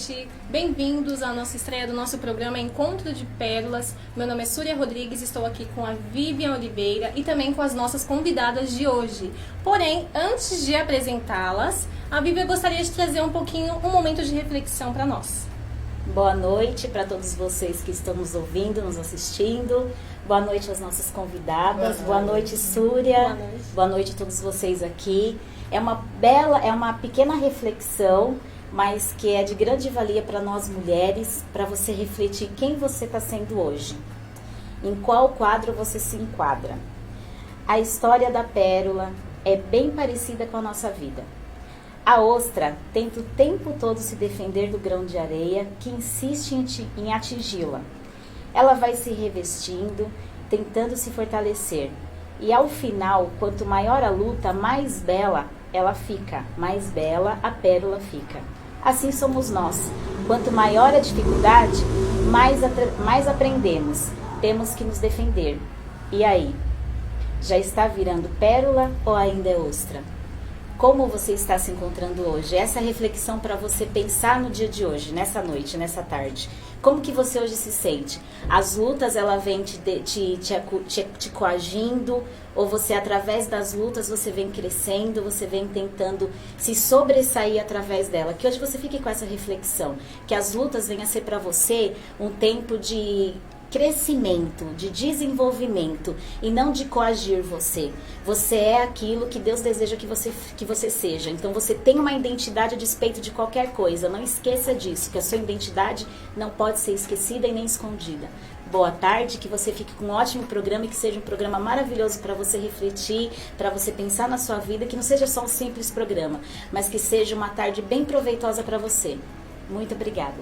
gente! Bem-vindos à nossa estreia do nosso programa Encontro de Pérolas. Meu nome é Súria Rodrigues, estou aqui com a Vivian Oliveira e também com as nossas convidadas de hoje. Porém, antes de apresentá-las, a Vivian gostaria de trazer um momento de reflexão para nós. Boa noite para todos vocês que estão nos ouvindo, nos assistindo. Boa noite às nossas convidadas. Boa noite, Súria. Boa noite a todos vocês aqui. É uma pequena reflexão, mas que é de grande valia para nós mulheres, para você refletir quem você está sendo hoje. Em qual quadro você se enquadra. A história da pérola é bem parecida com a nossa vida. A ostra tenta o tempo todo se defender do grão de areia que insiste em atingi-la. Ela vai se revestindo, tentando se fortalecer. E ao final, quanto maior a luta, mais bela ela fica, mais bela a pérola fica. Assim somos nós. Quanto maior a dificuldade, mais aprendemos. Temos que nos defender. E aí? Já está virando pérola ou ainda é ostra? Como você está se encontrando hoje? Essa reflexão para você pensar no dia de hoje, nessa noite, nessa tarde. Como que você hoje se sente? As lutas, ela vem te coagindo? Ou você, através das lutas, você vem crescendo, você vem tentando se sobressair através dela? Que hoje você fique com essa reflexão. Que as lutas venham a ser para você um tempo de crescimento, de desenvolvimento e não de coagir você. Você é aquilo que Deus deseja que você seja. Então você tem uma identidade a despeito de qualquer coisa. Não esqueça disso, que a sua identidade não pode ser esquecida e nem escondida. Boa tarde, que você fique com um ótimo programa e que seja um programa maravilhoso para você refletir, para você pensar na sua vida, que não seja só um simples programa, mas que seja uma tarde bem proveitosa para você. Muito obrigada.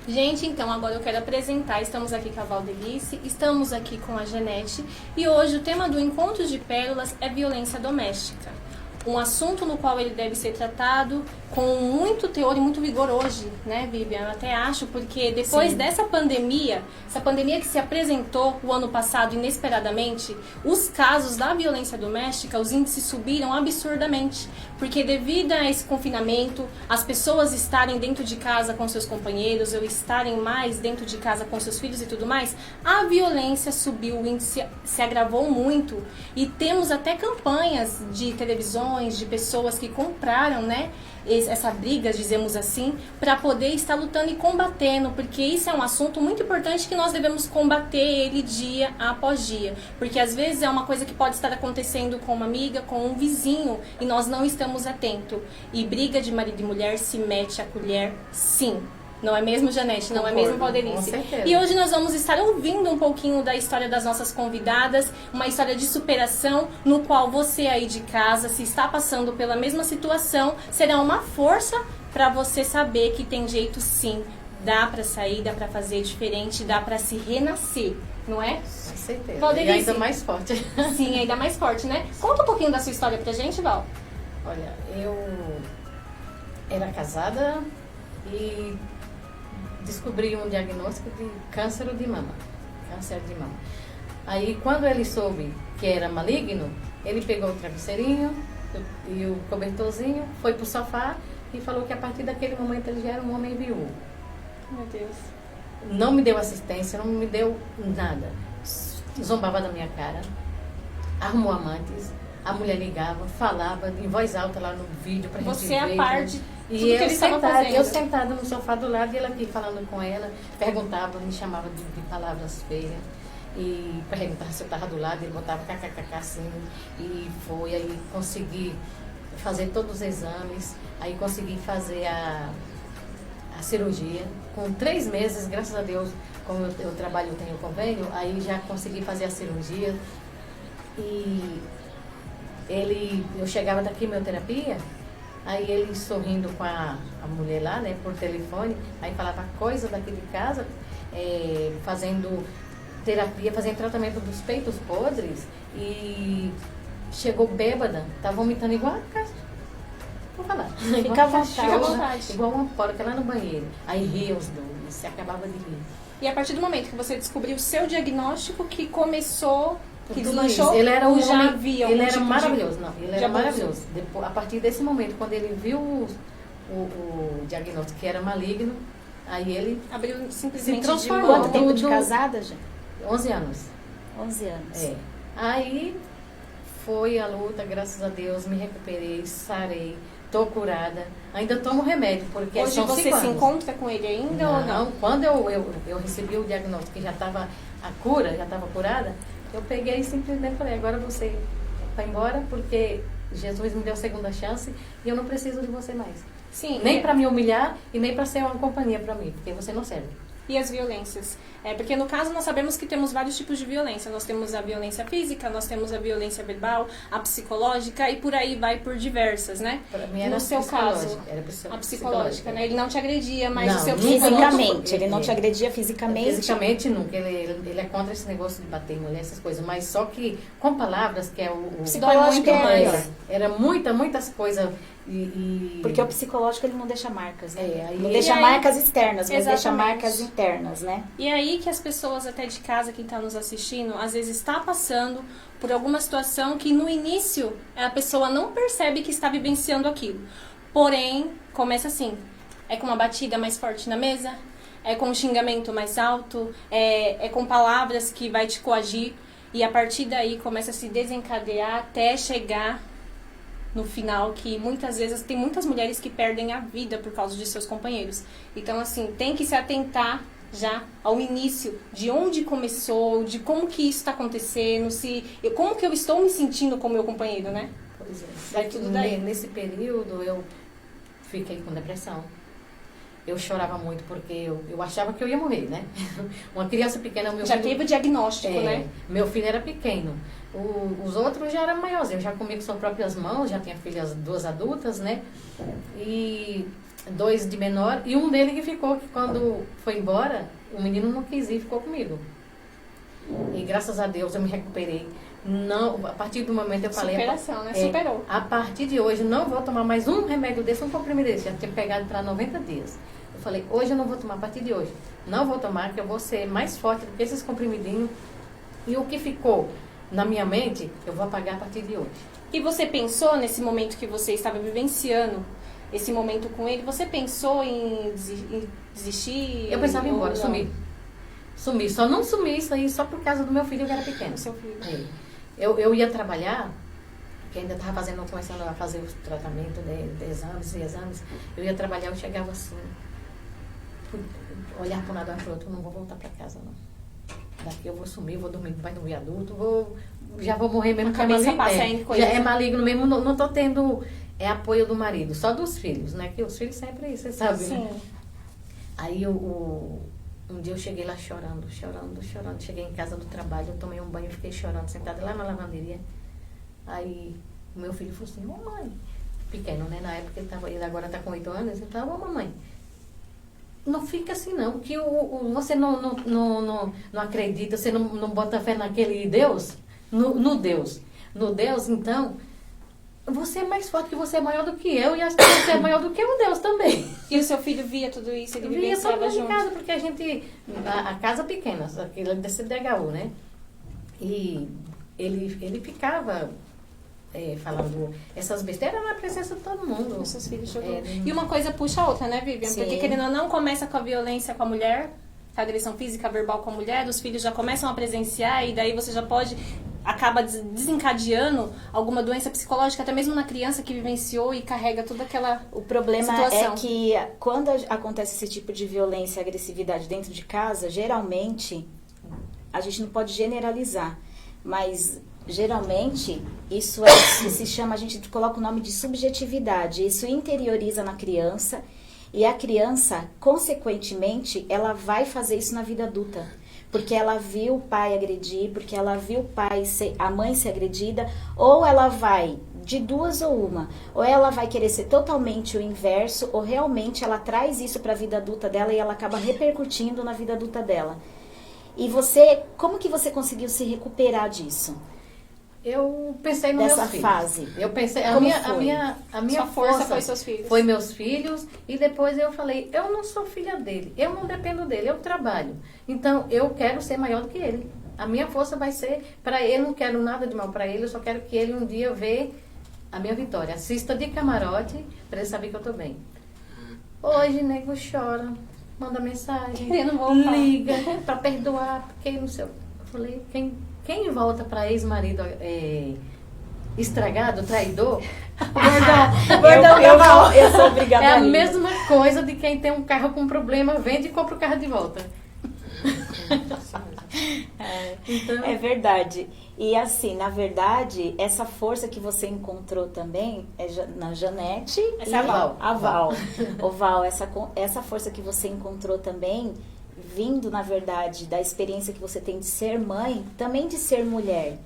Gente, então agora eu quero apresentar, estamos aqui com a Valdelice, estamos aqui com a Janete e hoje o tema do Encontro de Pérolas é violência doméstica. Um assunto no qual ele deve ser tratado com muito teor e muito vigor hoje, né, Vivian? Eu até acho, porque depois dessa pandemia, essa pandemia que se apresentou o ano passado inesperadamente, os casos da violência doméstica, os índices subiram absurdamente. Porque devido a esse confinamento, as pessoas estarem dentro de casa com seus companheiros, ou estarem mais dentro de casa com seus filhos e tudo mais, a violência subiu, o índice se agravou muito. E temos até campanhas de televisões, de pessoas que compraram, né, essa briga, dizemos assim, para poder estar lutando e combatendo, porque isso é um assunto muito importante que nós devemos combater ele dia após dia, porque às vezes é uma coisa que pode estar acontecendo com uma amiga, com um vizinho, e nós não estamos atentos. E briga de marido e mulher se mete a colher, sim. Não é mesmo, Janete? Não é mesmo, Valdelice? E hoje nós vamos estar ouvindo um pouquinho da história das nossas convidadas, uma história de superação, no qual você aí de casa, se está passando pela mesma situação, será uma força para você saber que tem jeito sim. Dá para sair, dá para fazer diferente, dá para se renascer, não é? Com certeza. Valdelice. E ainda mais forte. Sim, ainda mais forte, né? Conta um pouquinho da sua história pra gente, Val. Olha, eu era casada e descobri um diagnóstico de câncer de mama. Câncer de mama. Aí, quando ele soube que era maligno, ele pegou o travesseirinho e o cobertorzinho, foi pro sofá e falou que a partir daquele momento ele já era um homem viúvo. Meu Deus. Não me deu assistência, não me deu nada. Zombava da minha cara, arrumou amantes, a mulher ligava, falava em voz alta lá no vídeo pra gente ver. Você é a parte e tudo que ele estava fazendo. Eu sentada no sofá do lado e ela aqui falando com ela, perguntava, me chamava de palavras feias. E perguntava se eu estava do lado, ele botava kkkk assim. E foi, aí consegui fazer todos os exames, aí consegui fazer a cirurgia. Com 3 meses, graças a Deus, como eu trabalho, eu tenho convênio, aí já consegui fazer a cirurgia. E eu chegava da quimioterapia, aí ele sorrindo com a mulher lá, né, por telefone, aí falava coisa daqui de casa, fazendo terapia, fazendo tratamento dos peitos podres, e chegou bêbada, tá vomitando igual a casa. Vou falar. Fica à vontade. Igual uma porca lá no banheiro. Aí ria os dois, se acabava de rir. E a partir do momento que você descobriu o seu diagnóstico, que começou, que Tudo deslanchou, isso. Ele era um já homem, havia ele um era tipo maravilhoso, não, ele era de maravilhoso. Depois, a partir desse momento, quando ele viu o diagnóstico que era maligno, aí ele Abriu se simplesmente de transformou. mão. Quanto tempo de casada, gente? 11 anos. 11 anos. É. Aí foi a luta, graças a Deus, me recuperei, sarei, tô curada. Ainda tomo remédio, porque Hoje são você 5 se anos. encontra com ele ainda ou não? Quando eu recebi o diagnóstico que já estava a cura, já estava curada, eu peguei e simplesmente falei, agora você vai embora, porque Jesus me deu a segunda chance e eu não preciso de você mais. Sim. Nem para me humilhar e nem para ser uma companhia para mim, porque você não serve. E as violências? Porque no caso nós sabemos que temos vários tipos de violência. Nós temos a violência física, nós temos a violência verbal, a psicológica e por aí vai por diversas, né? Pra mim era no seu caso, era a psicológica, né? Ele não te agredia, mas Não, o seu nunca, Fisicamente, nunca. ele não te agredia fisicamente. Fisicamente nunca, ele é contra esse negócio de bater em mulher, essas coisas, mas só que com palavras, que é o Psicológico é maior. era muitas coisas e Porque o psicológico ele não deixa marcas, né? aí- Não deixa e aí- marcas externas, mas deixa Exatamente. marcas internas, né? E aí que as pessoas até de casa, quem está nos assistindo, às vezes está passando por alguma situação que no início a pessoa não percebe que está vivenciando aquilo. Porém, começa assim, é com uma batida mais forte na mesa, é com um xingamento mais alto, é com palavras que vai te coagir e a partir daí começa a se desencadear até chegar no final, que muitas vezes tem muitas mulheres que perdem a vida por causa de seus companheiros. Então, assim, tem que se atentar já ao início, de onde começou, de como que isso está acontecendo, como que eu estou me sentindo com o meu companheiro, né? Pois é. Vai tudo daí. Nesse período eu fiquei com depressão. Eu chorava muito porque eu achava que eu ia morrer, né? Uma criança pequena, meu Já filho, teve o diagnóstico, né? Meu filho era pequeno. Os outros já eram maiores. Eu já comi com suas próprias mãos, já tinha filhas 2 adultas, né? E 2 de menor. E um dele que ficou, que quando foi embora, o menino não quis ir, ficou comigo. E graças a Deus eu me recuperei. Não, a partir do momento eu falei... Superação, né? Superou. A partir de hoje, não vou tomar mais um remédio desse, um comprimido desse. Já tinha pegado para 90 dias. Eu falei, hoje eu não vou tomar, a partir de hoje. Não vou tomar, que eu vou ser mais forte do que esses comprimidinhos. E o que ficou na minha mente, eu vou apagar a partir de hoje. E você pensou nesse momento que você estava vivenciando, esse momento com ele, você pensou em desistir? Eu pensava em ir ou embora, não? sumir. Sumi. Só não sumi isso aí só por causa do meu filho que era pequeno. Seu filho. Eu ia trabalhar, que ainda estava começando a fazer o tratamento de exames e exames. Eu ia trabalhar, eu chegava assim, olhar para um lado e para o outro, não vou voltar para casa, não. Daqui eu vou sumir, vou dormir debaixo do viaduto, já vou morrer mesmo. A cabeça passa em coisa. Já é maligno mesmo, não estou tendo apoio do marido, só dos filhos, né? Que os filhos sempre, você sabe, Sim. né? Aí um dia eu cheguei lá chorando. Cheguei em casa do trabalho, eu tomei um banho, fiquei chorando, sentada lá na lavanderia. Aí o meu filho falou assim, ô mãe, pequeno, né? Na época ele agora está com 8 anos, ele falou, ô mamãe, não fica assim não, que você não acredita, você não bota fé naquele Deus, no Deus. No Deus, então, você é mais forte, que você é maior do que eu, e acho que você é maior do que o Deus também. E o seu filho via tudo isso, ele Via todo vivenciava mundo em junto? casa, porque a gente, a casa pequena, aquilo é desse DHU, né? E ele ficava falando essas besteiras na presença de todo mundo. Os seus filhos jogam. E uma coisa puxa a outra, né, Vivian? Sim. Porque querendo ou não, começa com a violência com a mulher, a agressão física, verbal com a mulher, os filhos já começam a presenciar e daí você já acaba desencadeando alguma doença psicológica, até mesmo na criança que vivenciou e carrega toda aquela O problema situação. é que quando acontece esse tipo de violência e agressividade dentro de casa, geralmente, a gente não pode generalizar, mas geralmente isso se chama, a gente coloca o nome de subjetividade, isso interioriza na criança e a criança, consequentemente, ela vai fazer isso na vida adulta. Porque ela viu o pai agredir, porque ela viu a mãe ser agredida, ou ela vai, de duas ou uma, ou ela vai querer ser totalmente o inverso, ou realmente ela traz isso para a vida adulta dela e ela acaba repercutindo na vida adulta dela. E como que você conseguiu se recuperar disso? Eu pensei nos Dessa meus filhos. fase. Eu pensei, a Como minha Sua força foi seus filhos. Foi meus filhos, e depois eu falei, eu não sou filha dele, eu não dependo dele, eu trabalho. Então, eu quero ser maior do que ele. A minha força vai ser para ele, não quero nada de mal para ele, eu só quero que ele um dia veja a minha vitória. Assista de camarote para ele saber que eu estou bem. Hoje, nego chora, manda mensagem, Eu não vou falar. liga pra perdoar, porque não sei. Eu falei, quem volta pra ex-marido estragado, traidor, Eu sou obrigada é a a rir. mesma coisa de quem tem um carro com problema, vende e compra o carro de volta. Então, É verdade. E assim, na verdade, essa força que você encontrou também é na Janete Essa e é a Val. A Val. Ô Val, essa força que você encontrou também, vindo, na verdade, da experiência que você tem de ser mãe, também de ser mulher.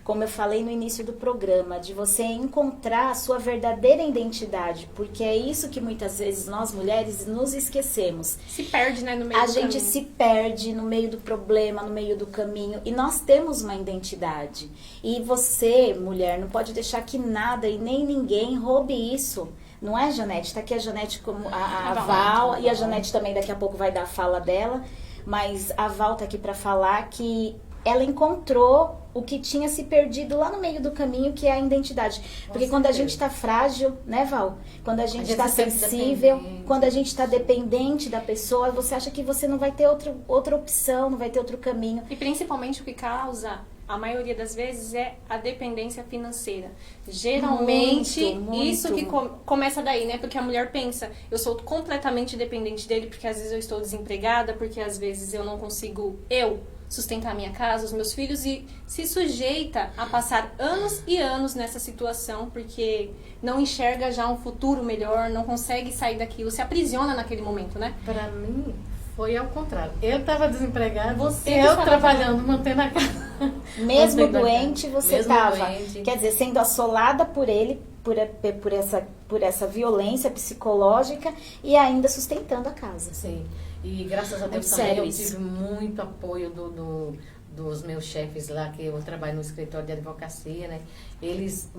Como eu falei no início do programa, de você encontrar a sua verdadeira identidade, porque é isso que muitas vezes nós mulheres nos esquecemos. Se perde, né, no meio A do gente caminho. se perde no meio do problema, no meio do caminho. E nós temos uma identidade. E você, mulher, não pode deixar que nada e nem ninguém roube isso. Não é, Janete? Tá aqui a Janete como a Val. E a Janete também daqui a pouco vai dar a fala dela. Mas a Val tá aqui para falar que ela encontrou o que tinha se perdido lá no meio do caminho, que é a identidade. Porque quando a gente tá frágil, né, Val? Quando a gente tá se sente sensível, dependente. quando a gente tá dependente da pessoa, você acha que você não vai ter outra opção, não vai ter outro caminho. E principalmente o que causa, a maioria das vezes, é a dependência financeira. Geralmente, Muito. isso que começa daí, né? Porque a mulher pensa, eu sou completamente dependente dele, porque às vezes eu estou desempregada, porque às vezes eu não consigo, sustentar a minha casa, os meus filhos, e se sujeita a passar anos e anos nessa situação, porque não enxerga já um futuro melhor, não consegue sair daquilo, se aprisiona naquele momento, né? pra mim, foi ao contrário. Eu tava desempregada, Você eu estava trabalhando, mantendo a casa. Mesmo Mantendo a doente, casa. você Mesmo tava, doente. quer dizer, sendo assolada por ele, por essa violência psicológica e ainda sustentando a casa. Sim. E graças a Deus Muito também sério eu isso. tive muito apoio dos meus chefes lá, que eu trabalho no escritório de advocacia, né? Eles,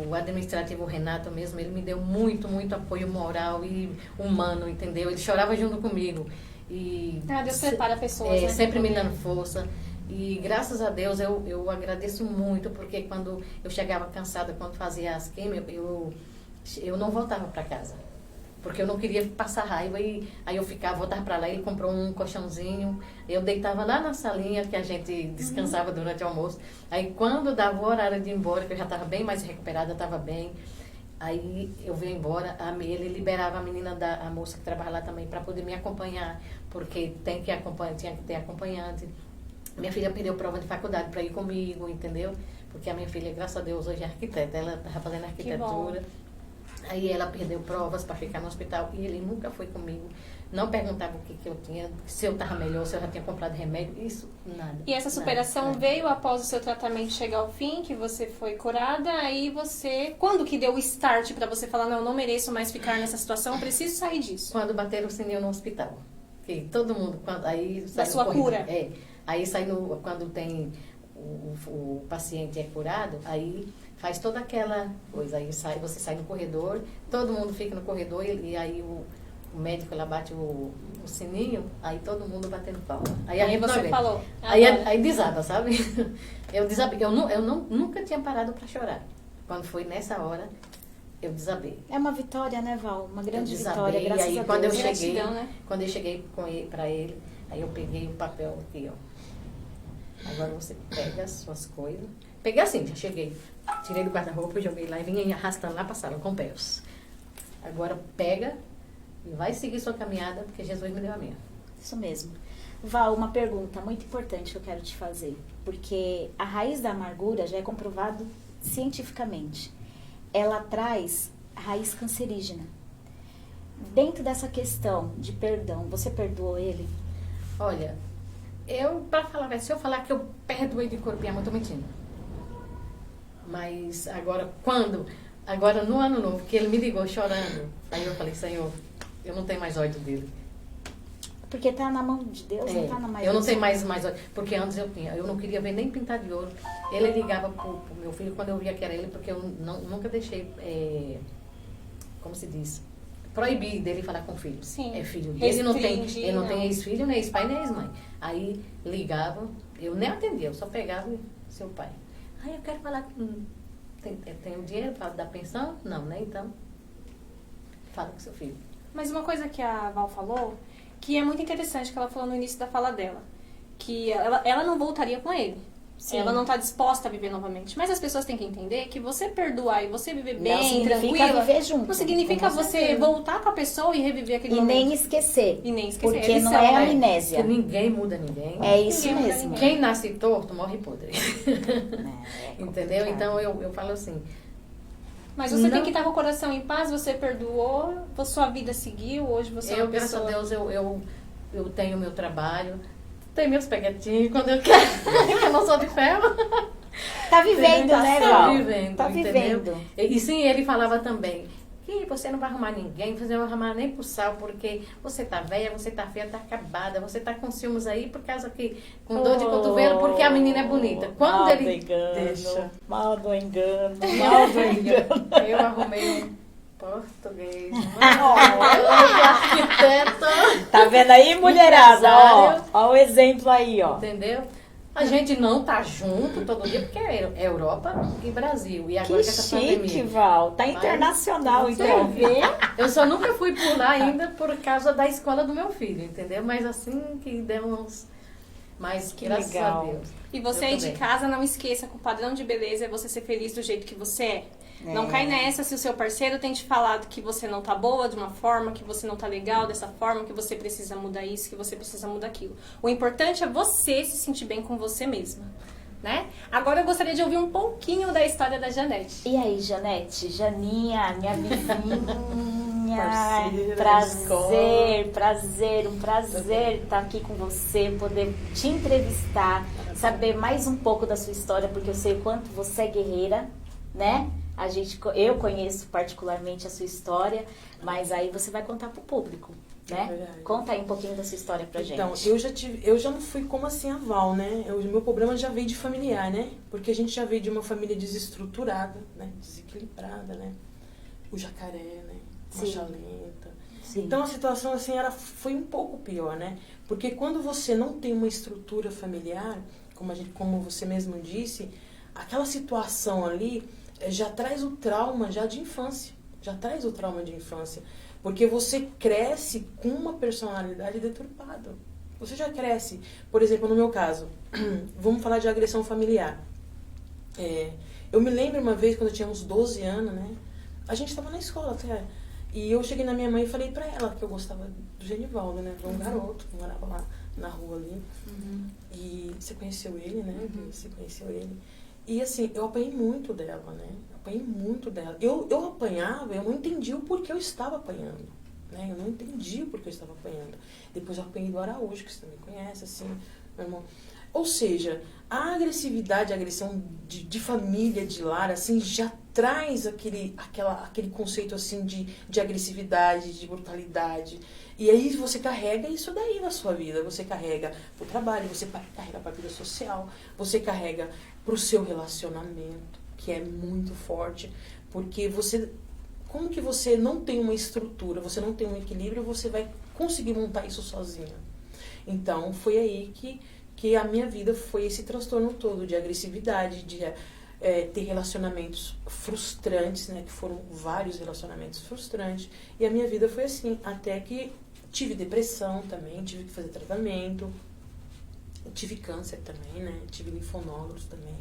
o administrativo Renato mesmo, ele me deu muito apoio moral e humano, entendeu? Ele chorava junto comigo. E Deus prepara pessoas, né? sempre me dando força. E graças a Deus eu agradeço muito, porque quando eu chegava cansada, quando fazia as químias, eu não voltava para casa. Porque eu não queria passar raiva, e aí eu voltava para lá, ele comprou um colchãozinho, eu deitava lá na salinha que a gente descansava durante o almoço. Aí quando dava o horário de ir embora, que eu já estava bem mais recuperada, estava bem, aí eu vinha embora, ele liberava a menina, a moça que trabalha lá também, para poder me acompanhar, porque tinha que ter acompanhante. Minha filha perdeu prova de faculdade para ir comigo, entendeu? Porque a minha filha, graças a Deus, hoje é arquiteta, ela estava fazendo arquitetura. Aí ela perdeu provas para ficar no hospital e ele nunca foi comigo. Não perguntava o que eu tinha, se eu estava melhor, se eu já tinha comprado remédio, isso, nada. E essa superação nada. veio após o seu tratamento chegar ao fim, que você foi curada, aí você... Quando que deu o start pra você falar, não, eu não mereço mais ficar nessa situação, eu preciso sair disso? Quando bateram o sininho no hospital. Que todo mundo, aí sai Da no sua corredor. cura. Aí sai quando tem o paciente é curado, aí faz toda aquela coisa, aí você sai no corredor, todo mundo fica no corredor e aí o médico lá bate o sininho, aí todo mundo batendo palma. Aí a gente não você aguenta. falou. Aí desaba, sabe? Eu desabei. Eu nunca tinha parado para chorar. Quando foi nessa hora, eu desabei. É uma vitória, né, Val? Uma grande Eu vitória, desabei, graças aí a quando Deus. eu cheguei, Gratidão, né? quando eu cheguei para ele, aí eu peguei o papel aqui, ó. Agora você pega as suas coisas. Peguei assim, já cheguei. Tirei do guarda-roupa, joguei lá e vim arrastando lá pra sala com pés. Agora pega e vai seguir sua caminhada, porque Jesus me deu a minha. Isso mesmo. Val, uma pergunta muito importante que eu quero te fazer. Porque a raiz da amargura já é comprovado cientificamente. Ela traz raiz cancerígena. Dentro dessa questão de perdão, você perdoou ele? Olha, pra falar, se eu falar que eu perdoei de corpo e alma, eu tô mentindo. Mas agora, agora no ano novo, que ele me ligou chorando, aí eu falei, Senhor, eu não tenho mais ódio dele. Porque tá na mão de Deus, não tá na mais. Eu não tenho mais ódio, porque antes eu não queria ver nem pintar de ouro. Ele ligava pro meu filho quando eu via que era ele, porque eu nunca deixei, como se diz, proibir dele falar com o filho. Sim. É filho dele, ele não tem Restringe, ex-filho, nem ex-pai, nem ex-mãe. Aí ligava, eu nem atendia, eu só pegava seu pai. Aí eu quero falar com... Tem o dinheiro para dar pensão? Não, né? Então, fala com seu filho. Mas uma coisa que a Val falou, que é muito interessante, que ela falou no início da fala dela, que ela não voltaria com ele. Sim. Ela não está disposta a viver novamente. Mas as pessoas têm que entender que você perdoar e você viver Não bem, significa tranquila, viver junto. não significa Com você certeza. voltar com a pessoa e reviver aquele E momento. nem esquecer. E nem esquecer. Porque Eles não são, é né? amnésia. Que ninguém muda ninguém. É isso Ninguém muda mesmo. ninguém. Quem nasce torto morre podre. É Entendeu? complicado. Então eu falo assim, Mas você Não. tem que estar com o coração em paz, você perdoou, a sua vida seguiu, hoje você é eu, uma graças a pessoa... Deus, eu tenho meu trabalho, tenho meus peguetinhos quando eu quero, que eu não sou de ferro. Tá vivendo, Tá né, só Val? vivendo, Tá entendeu? vivendo. E sim, ele falava também, que você não vai arrumar ninguém, você não vai arrumar nem pro sal, porque você tá velha, você tá feia, tá acabada, você tá com ciúmes aí por causa que, com dor de cotovelo, porque a menina é bonita. Quando Mal ele do engano, deixa, mal do engano, mal do engano. eu arrumei um português, arquiteto. Tá vendo aí, mulherada? Ó, Empresário. ó o exemplo aí, ó. Entendeu? A gente não tá junto todo dia, porque é Europa e Brasil. E agora Que com essa chique, pandemia. Val. Tá internacional, Você então. vê? Eu só nunca fui por lá ainda por causa da escola do meu filho, entendeu? Mas assim que deu uns... Mas Que graças legal. a Deus. E você Eu aí de também. casa, não esqueça que o padrão de beleza é você ser feliz do jeito que você é. Não cai nessa se o seu parceiro tem te falado que você não tá boa de uma forma, que você não tá legal dessa forma, que você precisa mudar isso, que você precisa mudar aquilo. O importante é você se sentir bem com você mesma, né? Agora eu gostaria de ouvir um pouquinho da história da Janete. E aí, Janete? Janinha, minha vizinha. Parceira prazer, um prazer estar aqui com você, poder te entrevistar, saber mais um pouco da sua história, porque eu sei o quanto você é guerreira, né? Eu conheço particularmente a sua história, mas aí você vai contar pro público, né? Verdade. Conta aí um pouquinho da sua história pra Então, gente. eu já não fui como assim a Val, né? O meu problema já veio de familiar, né? Porque a gente já veio de uma família desestruturada, né? Desequilibrada, né? O jacaré, né? Sim. Marcha lenta. Sim. Então a situação assim foi um pouco pior, né? Porque quando você não tem uma estrutura familiar, como você mesmo disse, aquela situação ali já traz o trauma já de infância. Já traz o trauma de infância. Porque você cresce com uma personalidade deturpada. Você já cresce. Por exemplo, no meu caso, vamos falar de agressão familiar. Eu me lembro uma vez, quando eu tinha uns 12 anos, né? A gente estava na escola até. E eu cheguei na minha mãe e falei pra ela que eu gostava do Genivaldo, né? Era um garoto que morava lá na rua ali. E você conheceu ele, né? Você conheceu ele. E assim, eu apanhei muito dela, né? Apanhei muito dela. Eu apanhava, eu não entendia o porquê eu estava apanhando, né? Eu não entendia o porquê eu estava apanhando. Depois eu apanhei do Araújo, que você também conhece, assim, meu irmão. Ou seja, a agressividade, a agressão de família, de lar, assim, já traz aquele conceito, assim, de agressividade, de brutalidade. E aí você carrega isso daí na sua vida. Você carrega pro trabalho, você carrega pra vida social, você carrega pro seu relacionamento, que é muito forte. Porque como que você não tem uma estrutura, você não tem um equilíbrio, você vai conseguir montar isso sozinha. Então, foi aí que a minha vida foi esse transtorno todo de agressividade, de ter relacionamentos frustrantes, né? Que foram vários relacionamentos frustrantes. E a minha vida foi assim, até que tive depressão também, tive que fazer tratamento, tive câncer também, né? Tive linfonodos também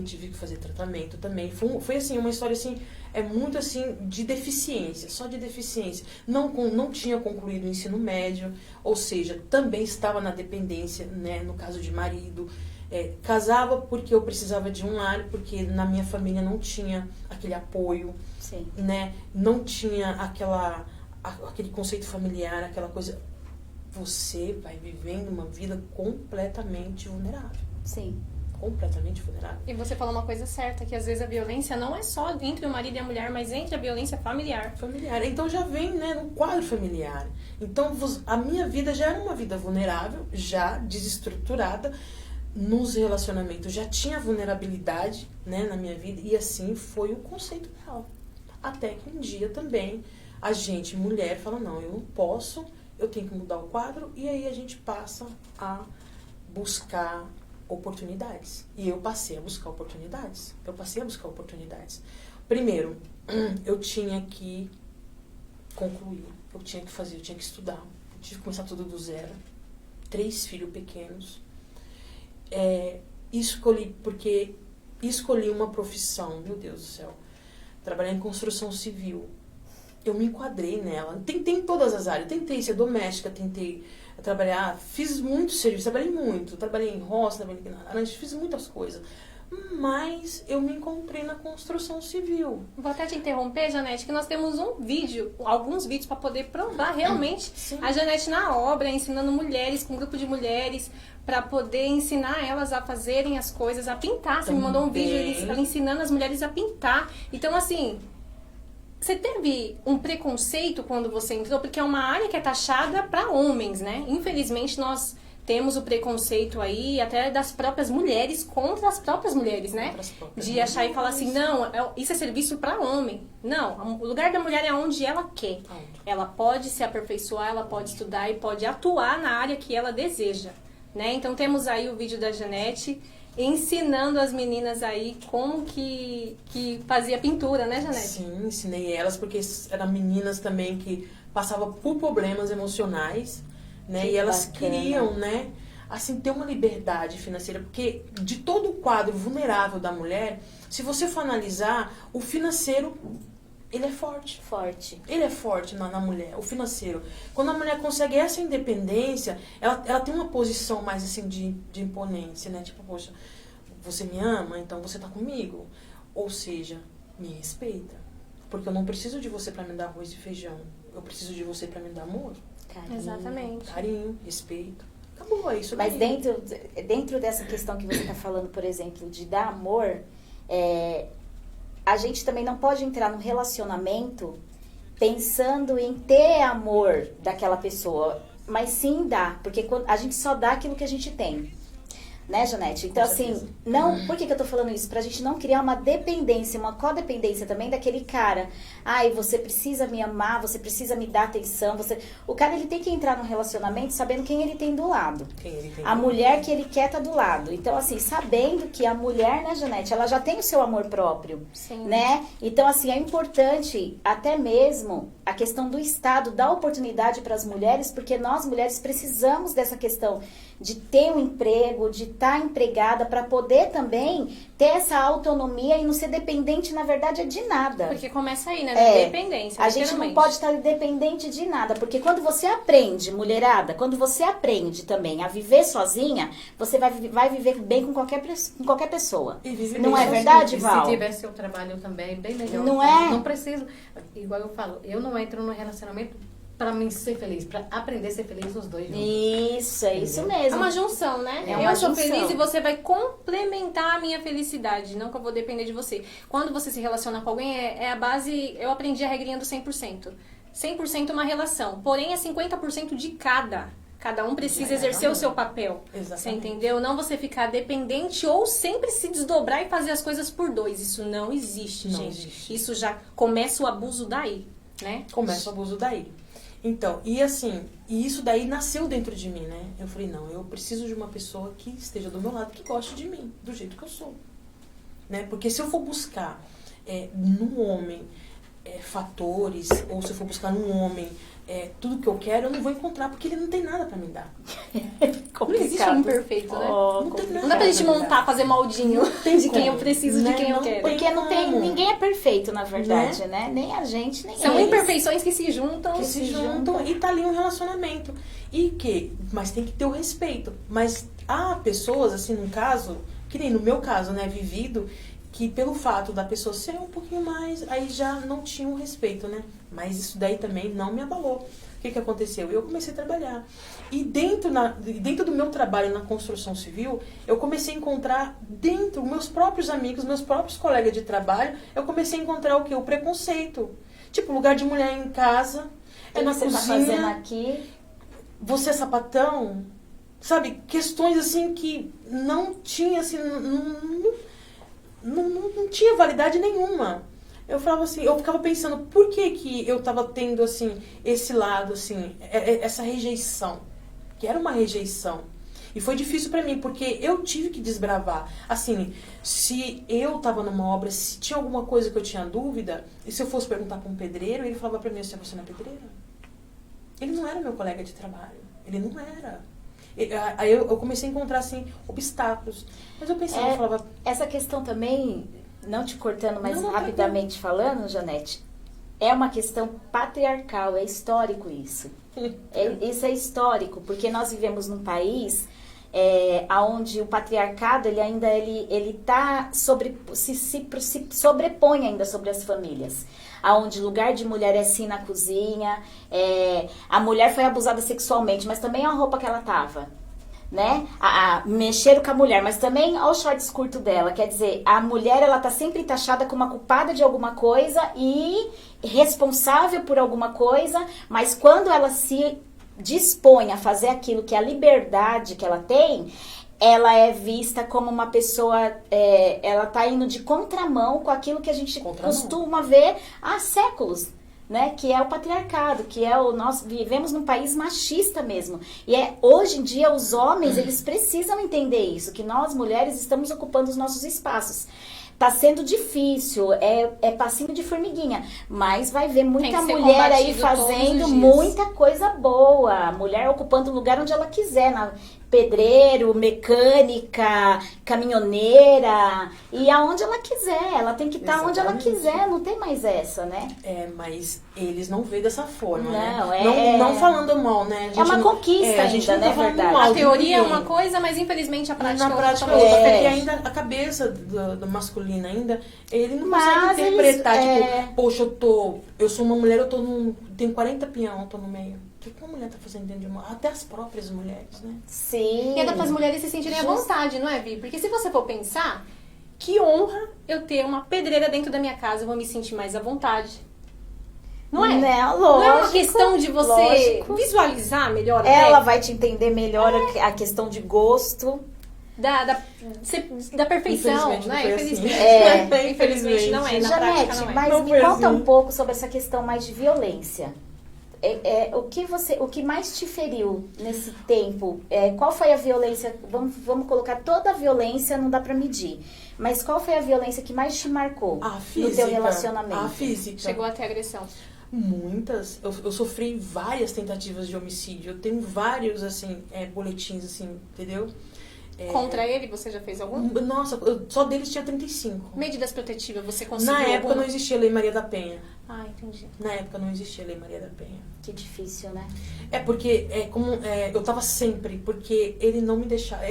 tive que fazer tratamento também. Foi assim, uma história assim, muito assim, de deficiência, só de deficiência. Não tinha concluído o ensino médio, ou seja, também estava na dependência, né, no caso de marido. Casava porque eu precisava de um lar, porque na minha família não tinha aquele apoio, Sim. né? Não tinha aquele conceito familiar, aquela coisa. Você vai vivendo uma vida completamente vulnerável. Sim. Completamente vulnerável. E você falou uma coisa certa, que às vezes a violência não é só entre o marido e a mulher, mas entre a violência familiar. Familiar. Então já vem, né, no quadro familiar. Então a minha vida já era uma vida vulnerável, já desestruturada nos relacionamentos. Já tinha vulnerabilidade, né, na minha vida. E assim foi o conceito real. Até que um dia também a gente, mulher, fala, não, eu não posso, eu tenho que mudar o quadro. E aí a gente passa a buscar oportunidades. E eu passei a buscar oportunidades. Primeiro, eu tinha que concluir. eu tinha que fazer, eu tinha que estudar. Eu tive que começar tudo do zero. 3 filhos pequenos. Escolhi uma profissão, meu Deus do céu. Trabalhar em construção civil. Eu me enquadrei nela. Tentei em todas as áreas. Tentei ser doméstica, tentei trabalhar. Fiz muito serviço, trabalhei muito. Trabalhei em roça, trabalhei na laranja, fiz muitas coisas. Mas eu me encontrei na construção civil. Vou até te interromper, Janete, que nós temos alguns vídeos para poder provar realmente a Janete na obra, ensinando mulheres, com um grupo de mulheres, para poder ensinar elas a fazerem as coisas, a pintar. Você me mandou um vídeo ela ensinando as mulheres a pintar. Então, assim, você teve um preconceito quando você entrou? Porque é uma área que é taxada para homens, né? Infelizmente, nós temos o preconceito aí até das próprias mulheres contra as próprias mulheres, né? De achar e falar assim, não, isso é serviço para homem. Não, o lugar da mulher é onde ela quer. Ela pode se aperfeiçoar, ela pode estudar e pode atuar na área que ela deseja, né? Então temos aí o vídeo da Janete ensinando as meninas aí como que fazia pintura, né, Janete? Sim, ensinei elas porque eram meninas também que passavam por problemas emocionais, né? Que e elas bacana. queriam, né, assim, ter uma liberdade financeira, porque de todo o quadro vulnerável da mulher, se você for analisar, o financeiro, ele é forte. Ele é forte na mulher, o financeiro. Quando a mulher consegue essa independência, ela tem uma posição mais assim de imponência, né? Tipo, poxa, você me ama, então você tá comigo. Ou seja, me respeita. Porque eu não preciso de você para me dar arroz e feijão. Eu preciso de você para me dar amor. Carinho. Exatamente. Carinho, respeito. Acabou, é isso. Mas daí. dentro dessa questão que você está falando, por exemplo, de dar amor, a gente também não pode entrar num relacionamento pensando em ter amor daquela pessoa, mas sim dar, porque a gente só dá aquilo que a gente tem. Né, Janete? Então, assim, não... Por que eu tô falando isso? Pra gente não criar uma dependência, uma codependência também daquele cara. Ai, você precisa me amar, você precisa me dar atenção. O cara, ele tem que entrar num relacionamento sabendo quem ele tem do lado. A mulher que ele quer tá do lado. Então, assim, sabendo que a mulher, né, Janete, ela já tem o seu amor próprio. Sim. Né? Então, assim, é importante até mesmo a questão do Estado dar oportunidade para as mulheres, porque nós, mulheres, precisamos dessa questão de ter um emprego, de estar empregada, para poder também ter essa autonomia e não ser dependente, na verdade, de nada. Porque começa aí, né? Da dependência. A gente não pode estar dependente de nada, porque quando você aprende, mulherada, quando você aprende também a viver sozinha, você vai viver bem com qualquer pessoa. Não é verdade, Val? Se tiver seu trabalho também, bem melhor. Não é? Não preciso, igual eu falo, eu não entro no relacionamento para mim ser feliz, para aprender a ser feliz os dois juntos. Isso, é isso É mesmo. uma junção, né? É uma eu sou junção. feliz e você vai complementar a minha felicidade. Não que eu vou depender de você. Quando você se relaciona com alguém, é a base... Eu aprendi a regrinha do 100%. 100% uma relação. Porém, é 50% de cada. Cada um precisa exercer o seu papel. Exatamente. Você entendeu? Não você ficar dependente ou sempre se desdobrar e fazer as coisas por dois. Isso não existe, Não gente. existe. Isso já começa o abuso daí, né? Começa o abuso daí. Então, e assim, e isso daí nasceu dentro de mim, né? Eu falei, não, eu preciso de uma pessoa que esteja do meu lado, que goste de mim, do jeito que eu sou. Né? Porque se eu for buscar num homem fatores, ou se eu for buscar num homem tudo que eu quero, eu não vou encontrar, porque ele não tem nada pra me dar. Não existe um perfeito, né? Não tem nada Não dá pra gente pra me dar. montar, fazer moldinho de quem eu preciso, né? de quem eu Não quero. Porque não tem, como. ninguém é perfeito, na verdade, né? Nem a gente, nem São eles. imperfeições que se juntam. Que se juntam e tá ali um relacionamento. Mas tem que ter o respeito. Mas há pessoas, assim, num caso, que nem no meu caso, né, vivido, que pelo fato da pessoa ser um pouquinho mais, aí já não tinha um respeito, né? Mas isso daí também não me abalou. O que aconteceu? Eu comecei a trabalhar. E dentro do meu trabalho na construção civil, eu comecei a encontrar dentro meus próprios amigos, meus próprios colegas de trabalho, eu comecei a encontrar o quê? O preconceito. Tipo, lugar de mulher em casa, na você cozinha. tá fazendo aqui? Você é sapatão? Sabe? Questões assim que não tinha, assim, não tinha validade nenhuma. Eu falava assim, eu ficava pensando, por que eu tava tendo, assim, esse lado, assim, essa rejeição? Que era uma rejeição. E foi difícil pra mim, porque eu tive que desbravar. Assim, se eu tava numa obra, se tinha alguma coisa que eu tinha dúvida, e se eu fosse perguntar pra um pedreiro, ele falava pra mim assim, você não é pedreira? Ele não era meu colega de trabalho. Ele não era. Aí eu comecei a encontrar, assim, obstáculos. Mas eu pensava, eu falava... Essa questão também, não te cortando, mas Não, rapidamente falando, Janete, é uma questão patriarcal, é histórico isso. Isso é histórico, porque nós vivemos num país onde o patriarcado ele tá se sobrepõe ainda sobre as famílias. Onde lugar de mulher é sim na cozinha, a mulher foi abusada sexualmente, mas também a roupa que ela tava, né? Mexeram com a mulher, mas também olha o shorts curto dela, quer dizer, a mulher ela tá sempre taxada como uma culpada de alguma coisa e responsável por alguma coisa, mas quando ela se dispõe a fazer aquilo que é a liberdade que ela tem, ela é vista como uma pessoa, ela tá indo de contramão com aquilo que a gente costuma ver há séculos, né? Que é o patriarcado, que é nós vivemos num país machista mesmo. E hoje em dia os homens, eles precisam entender isso, que nós mulheres estamos ocupando os nossos espaços. Tá sendo difícil, é passinho de formiguinha, mas vai ver muita mulher aí fazendo muita coisa boa. Mulher ocupando o lugar onde ela quiser, pedreiro, mecânica, caminhoneira, e aonde ela quiser. Ela tem que estar onde ela quiser, não tem mais essa, né? Mas eles não veem dessa forma, não, né? Não falando mal, né? É uma conquista ainda, né? A teoria é uma coisa, mas infelizmente a prática é outra. Porque ainda a cabeça do masculino ainda, ele não consegue interpretar, tipo, poxa, eu sou uma mulher, tenho 40 peão, tô no meio. O que uma mulher tá fazendo dentro de uma... Até as próprias mulheres, né? Sim. E é para as mulheres se sentirem à vontade, não é, Vi? Porque se você for pensar, que honra eu ter uma pedreira dentro da minha casa, eu vou me sentir mais à vontade. Não é? Lógico, não é uma questão de você visualizar melhor. Ela vai te entender melhor a questão de gosto. Da perfeição, né? Infelizmente. Infelizmente não é. Na Janete, prática não é. mas me conta um pouco sobre essa questão mais de violência. O que mais te feriu nesse tempo? Qual foi a violência? Vamos colocar toda a violência, não dá pra medir. Mas qual foi a violência que mais te marcou no teu relacionamento? A física. Chegou até agressão. Muitas. Eu sofri várias tentativas de homicídio. Eu tenho vários, assim, boletins, assim, entendeu? Contra ele, você já fez algum? Nossa, só deles tinha 35. Medidas protetivas, você conseguiu Na época alguma? não existia a Lei Maria da Penha. Entendi. Na época não existia a Lei Maria da Penha. Que difícil, né? Porque eu tava sempre, porque ele não me deixava.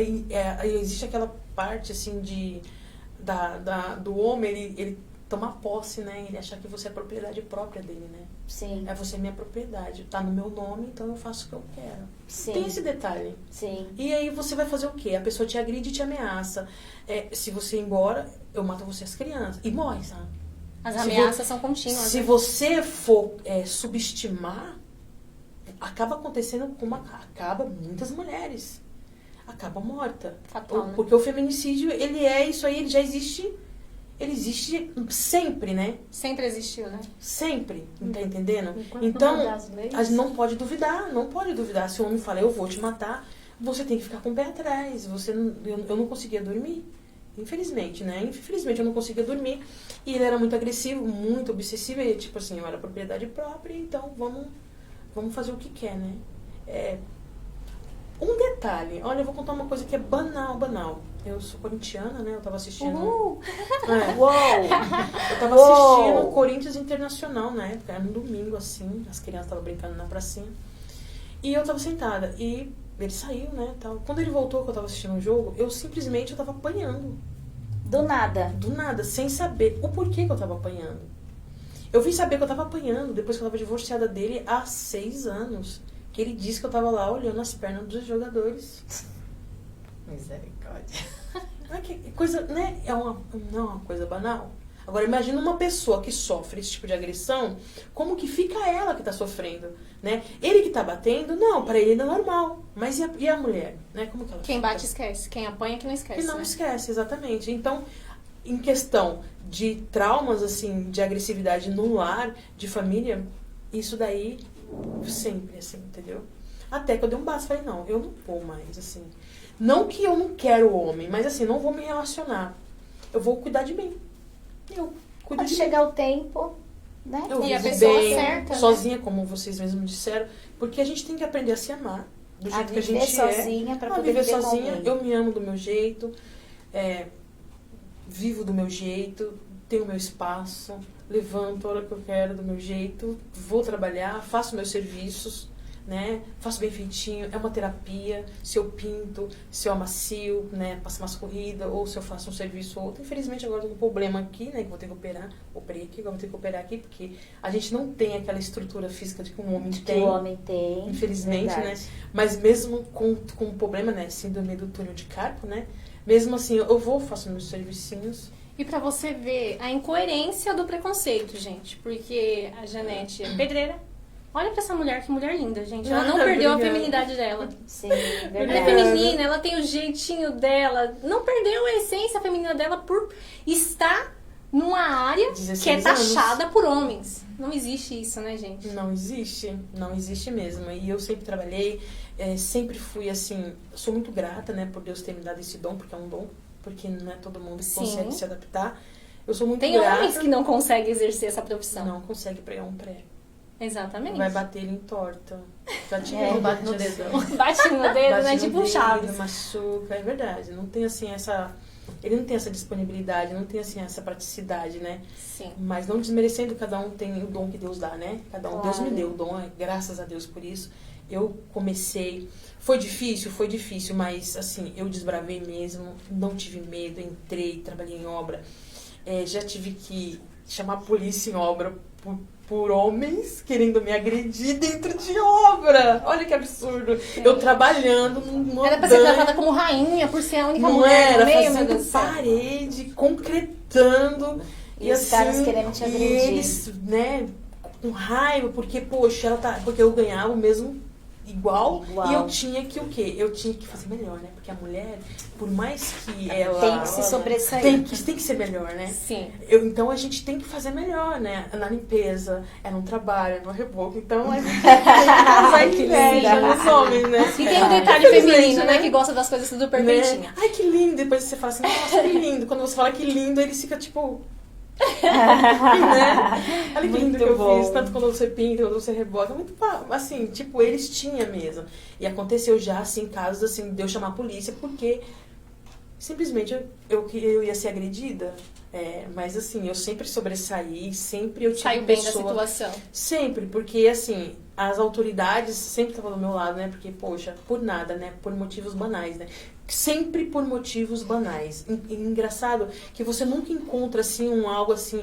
Existe aquela parte, assim, do homem, ele tomar posse, né? Ele achar que você é propriedade própria dele, né? Sim. Você é minha propriedade. Tá no meu nome, então eu faço o que eu quero. Sim. Tem esse detalhe. Sim. E aí você vai fazer o quê? A pessoa te agride e te ameaça. Se você ir embora, eu mato você as crianças. E morre, sabe? As ameaças são contínuas. Se né? você for subestimar, acaba acontecendo acaba muitas mulheres. Acaba morta. Fatal, né? Porque o feminicídio, ele já existe. Ele existe sempre, né? Sempre existiu, né? Sempre, tá entendendo? Enquanto Então, não mudar as leis. a gente não pode duvidar. Se o homem fala, eu vou te matar, você tem que ficar com o pé atrás. Eu não conseguia dormir. Infelizmente, né? Infelizmente eu não conseguia dormir. E ele era muito agressivo, muito obsessivo. E tipo assim, eu era propriedade própria, então vamos fazer o que quer, né? Um detalhe, olha, eu vou contar uma coisa que é banal. Eu sou corintiana, né? Eu tava assistindo. Uou! Eu tava assistindo o Corinthians Internacional na época, era no domingo, assim, as crianças estavam brincando na pracinha. E eu tava sentada. E ele saiu, né? Tal. Quando ele voltou, que eu tava assistindo o jogo, eu tava apanhando. Do nada. Do nada, sem saber o porquê que eu tava apanhando. Eu vim saber que eu tava apanhando depois que eu tava divorciada dele há 6 anos. Que ele disse que eu tava lá olhando as pernas dos jogadores. Misericórdia. Que coisa, né? Não é uma coisa banal. Agora, imagina uma pessoa que sofre esse tipo de agressão, como que fica ela que tá sofrendo, né? Ele que tá batendo, não, pra ele é normal. Mas e a mulher, né? Como que ela Quem fica? bate esquece, quem apanha que não esquece. Que não né? esquece, exatamente. Então, em questão de traumas, assim, de agressividade no lar, de família, isso daí sempre, assim, entendeu? Até que eu dei um basta, falei, não, eu não vou mais, assim. Não que eu não quero homem, mas assim, não vou me relacionar. Eu vou cuidar de mim. Eu cuido Quando de chegar mim. o tempo, né? Eu E a vivo pessoa bem, certa, né? sozinha, como vocês mesmos disseram, porque a gente tem que aprender a se amar do jeito que a gente sozinha para é. poder Viver com sozinha, alguém. eu me amo do meu jeito, vivo do meu jeito, tenho meu espaço, levanto a hora que eu quero do meu jeito, vou trabalhar, faço meus serviços, né? Faço bem feitinho, é uma terapia. Se eu pinto, se eu amacio, né? Passo umas corridas, ou se eu faço um serviço ou outro. Infelizmente agora eu tô com um problema aqui, né? Que vou ter que operar. Operei aqui, agora vou ter que operar aqui, porque a gente não tem aquela estrutura física de que um homem Que tem. o homem tem. Infelizmente, verdade. né? Mas mesmo com um problema, né? Síndrome do túnel de carpo, né? Mesmo assim, eu vou, faço meus servicinhos. E pra você ver a incoerência do preconceito, gente. Porque a Janete é pedreira. Olha pra essa mulher, que mulher linda, gente. Ela não perdeu a Obrigada. feminilidade dela. Sim, Ela é verdade. feminina, ela tem o jeitinho dela. Não perdeu a essência feminina dela por estar numa área que é 16 taxada por homens. Não existe isso, né, gente? Não existe mesmo. E eu sempre trabalhei, sempre fui assim, sou muito grata, né, por Deus ter me dado esse dom, porque é um dom, porque não é todo mundo que Sim. consegue se adaptar. Eu sou muito Tem grata. homens que não conseguem exercer essa profissão. Não consegue pregar um prego. Exatamente. Vai bater ele em torta. Já tive É, um bate no no dedão. Bate no dedo, Bate né? no Tipo um dedo, Chaves. machuca, é verdade. Não tem assim essa... Ele não tem essa disponibilidade, não tem assim essa praticidade, né? Sim. Mas não desmerecendo, cada um tem o dom que Deus dá, né? Cada um, Claro. Deus me deu o dom, graças a Deus por isso. Eu comecei, foi difícil, mas assim, eu desbravei mesmo, não tive medo, entrei, trabalhei em obra. Já tive que chamar a polícia em obra por homens querendo me agredir dentro de obra. Olha que absurdo. Eu trabalhando num Era pra ser andaime. tratada como rainha por ser a única Não mulher era, no meio, meu fazendo Deus do céu. parede, concretando. E os caras querendo te agredir. E eles, né, com raiva, porque, poxa, porque eu ganhava o mesmo igual. Igual. E eu tinha que o quê? Eu tinha que fazer melhor, né? Porque a mulher, por mais que ela... Tem que se sobressair. Tem que ser melhor, né? Sim. Então a gente tem que fazer melhor, né? Na limpeza, no trabalho, no reboco. Então a gente tem que causar inveja nos homens, né? E tem o detalhe Infelizmente, feminino, né? Que gosta das coisas tudo perfeitinho. Né? Ai, que lindo. Depois você fala assim, nossa, que lindo. Quando você fala que lindo, ele fica tipo... né? Olha que lindo Muito que eu bom. fiz. Tanto quando você pinta, quando você rebota. Muito assim, tipo, eles tinham mesmo. E aconteceu já, assim, casos assim, de eu chamar a polícia, porque simplesmente eu ia ser agredida. Mas assim, eu sempre sobressaí, sempre eu tive Saiu bem da pessoa... situação. Sempre, porque assim, as autoridades sempre estavam do meu lado, né? Porque, poxa, por nada, né? Por motivos banais, né? Sempre por motivos banais. Engraçado que você nunca encontra, assim, algo assim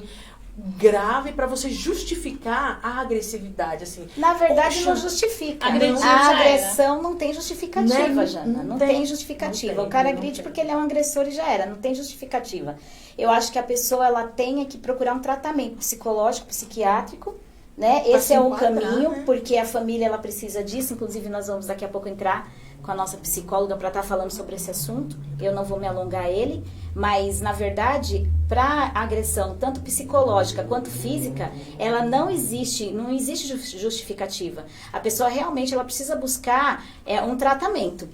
grave pra você justificar a agressividade, assim. Na verdade, Poxa, não justifica. agrediu, A já agressão não tem justificativa, Né? Jana. Não Não tem tem. justificativa. Não tem, O cara não agride tem. porque ele é um agressor e já era. Não tem justificativa. Eu acho que a pessoa ela tem que procurar um tratamento psicológico, psiquiátrico, né? Pra Esse se é o enquadrar, caminho, né? porque a família ela precisa disso. Inclusive, nós vamos daqui a pouco entrar com a nossa psicóloga para estar falando sobre esse assunto. Eu não vou me alongar a ele, mas na verdade, para agressão tanto psicológica quanto física, ela não existe justificativa. A pessoa realmente ela precisa buscar um tratamento.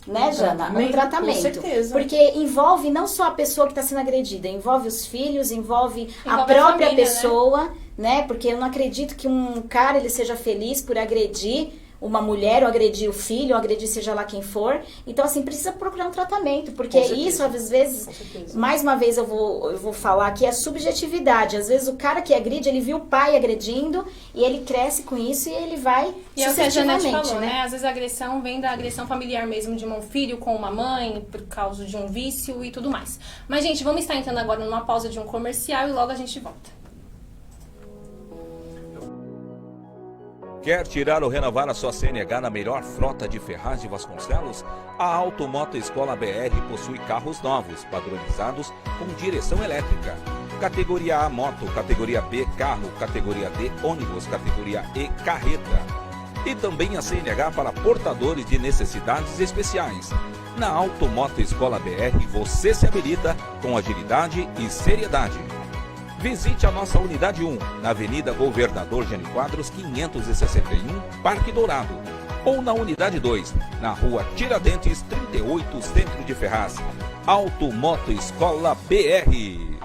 Né, Jana? Um tratamento. Com certeza. Porque envolve não só a pessoa que está sendo agredida, envolve os filhos, envolve a Envolve a própria família, pessoa, né? Porque eu não acredito que um cara ele seja feliz por agredir uma mulher, ou agredir o filho, ou agredir seja lá quem for. Então, assim, precisa procurar um tratamento, porque Com certeza. isso, às vezes, Com certeza. mais uma vez eu vou falar que é subjetividade. Às vezes o cara que agride, ele viu o pai agredindo, e ele cresce com isso, e ele vai E é o que a Janete sucessivamente, falou, né? Às vezes a agressão vem da agressão familiar mesmo, de um filho com uma mãe, por causa de um vício e tudo mais. Mas, gente, vamos estar entrando agora numa pausa de um comercial e logo a gente volta. Quer tirar ou renovar a sua CNH na melhor frota de Ferraz de Vasconcelos? A Automoto Escola BR possui carros novos, padronizados com direção elétrica. Categoria A moto, categoria B carro, categoria D ônibus, categoria E carreta. E também a CNH para portadores de necessidades especiais. Na Automoto Escola BR você se habilita com agilidade e seriedade. Visite a nossa Unidade 1, na Avenida Governador Gênio Quadros, 561, Parque Dourado. Ou na Unidade 2, na Rua Tiradentes, 38, Centro de Ferraz. Automoto Escola BR.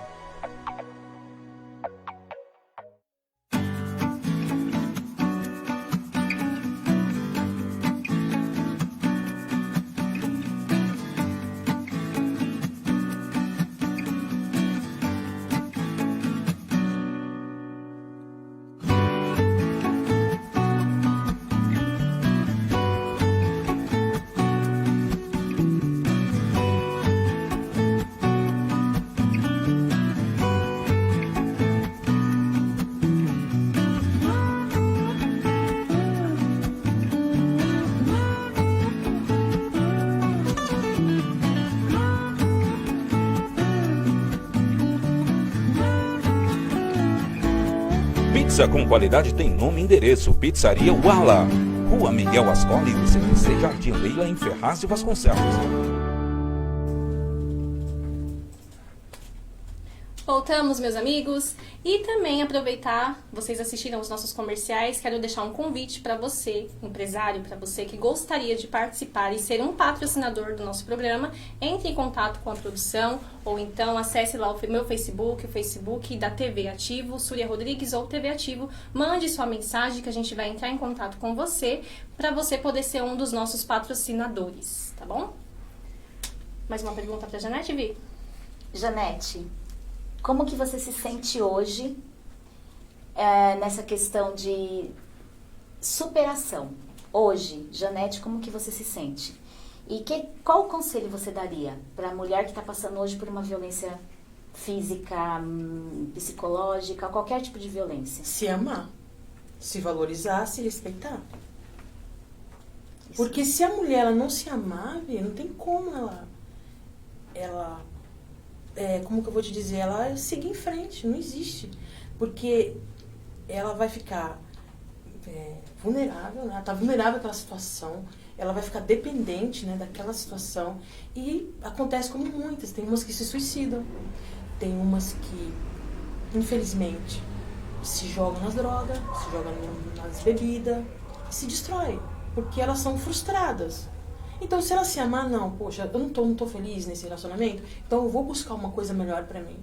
Pizza com qualidade tem nome e endereço. Pizzaria Uala. Rua Miguel Ascoli, do CTC Jardim Leila, em Ferraz de Vasconcelos. Voltamos, meus amigos, e também aproveitar, vocês assistiram os nossos comerciais, quero deixar um convite para você, empresário, para você que gostaria de participar e ser um patrocinador do nosso programa, entre em contato com a produção, ou então acesse lá o meu Facebook, o Facebook da TV Ativo, Súria Rodrigues ou TV Ativo, mande sua mensagem que a gente vai entrar em contato com você, para você poder ser um dos nossos patrocinadores, tá bom? Mais uma pergunta para a Janete, Vi? Janete, como que você se sente hoje nessa questão de superação? Hoje, Janete, como que você se sente? E qual conselho você daria para a mulher que está passando hoje por uma violência física, psicológica, qualquer tipo de violência? Se amar, se valorizar, se respeitar. Porque se a mulher ela não se amar, não tem como ela como que eu vou te dizer, ela seguir em frente, não existe. Porque ela vai ficar vulnerável, né? Ela tá vulnerável àquela situação, ela vai ficar dependente, né, daquela situação. E acontece como muitas, tem umas que se suicidam, tem umas que, infelizmente, se jogam nas drogas, se jogam nas bebidas, e se destrói, porque elas são frustradas. Então, se ela se amar, não, poxa, eu não tô feliz nesse relacionamento, então eu vou buscar uma coisa melhor pra mim.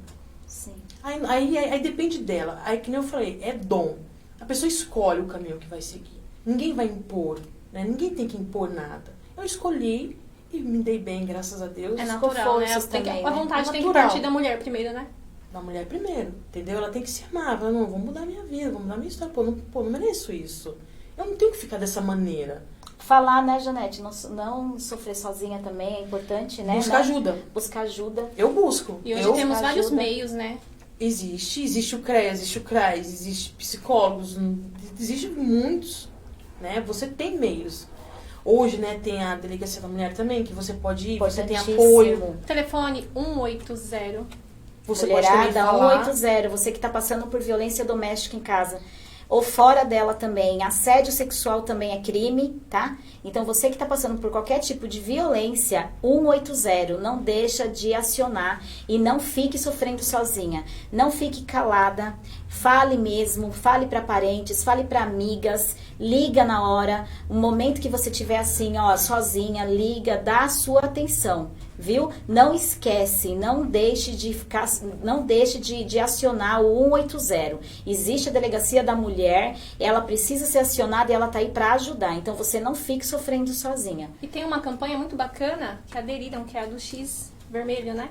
Sim. Aí depende dela. Aí, que nem eu falei, é dom. A pessoa escolhe o caminho que vai seguir. Ninguém vai impor, né? Ninguém tem que impor nada. Eu escolhi e me dei bem, graças a Deus. É natural, né? A vontade tem que partir da mulher primeiro, né? Da mulher primeiro, entendeu? Ela tem que se amar. Ela, não, vou mudar minha vida, vou mudar minha história. Pô, não mereço isso. Eu não tenho que ficar dessa maneira. Falar, né, Janete? Não sofrer sozinha também é importante, né? Buscar ajuda. Buscar ajuda. Eu busco. E hoje temos vários meios, né? Existe o CREA, existe o CRAS, existe psicólogos, existe muitos, né? Você tem meios. Hoje, né, tem a Delegacia da Mulher também, que você pode ir, você tem apoio. Telefone 180. Você Mulherada, pode também falar. 180, você que está passando por violência doméstica em casa. Ou fora dela também. Assédio sexual também é crime, tá? Então, você que está passando por qualquer tipo de violência, 180, não deixa de acionar e não fique sofrendo sozinha. Não fique calada, fale mesmo, fale para parentes, fale para amigas, liga na hora. O momento que você estiver assim, ó, sozinha, liga, dá a sua atenção. Viu? Não esquece, não deixe de acionar o 180. Existe a Delegacia da Mulher, ela precisa ser acionada e ela tá aí para ajudar. Então você não fique sofrendo sozinha. E tem uma campanha muito bacana que aderiram, que é a do X vermelho, né?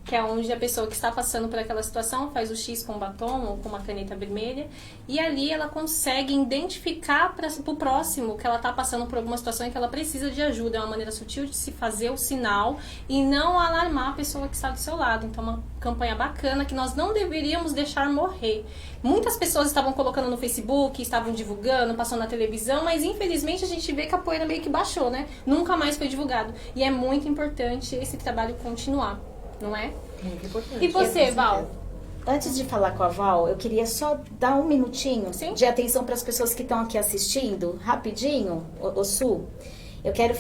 Que é onde a pessoa que está passando por aquela situação faz o X com batom ou com uma caneta vermelha, e ali ela consegue identificar para o próximo que ela está passando por alguma situação e que ela precisa de ajuda. É uma maneira sutil de se fazer o sinal e não alarmar a pessoa que está do seu lado. Então, uma campanha bacana que nós não deveríamos deixar morrer. Muitas pessoas estavam colocando no Facebook, estavam divulgando, passando na televisão, mas infelizmente a gente vê que a poeira meio que baixou, né? Nunca mais foi divulgado. E é muito importante esse trabalho continuar. Não é? Muito importante. E você, Val? Antes de falar com a Val, eu queria só dar um minutinho Sim. de atenção para as pessoas que estão aqui assistindo, rapidinho, o Su. Eu quero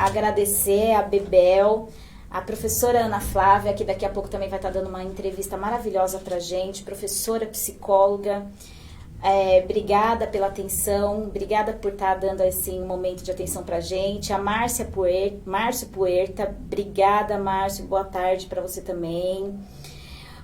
agradecer a Bebel, a professora Ana Flávia, que daqui a pouco também vai estar dando uma entrevista maravilhosa pra gente, professora psicóloga. Obrigada pela atenção, obrigada por estar dando assim, um momento de atenção pra gente. A Márcio Puerta, obrigada, Márcio, boa tarde para você também.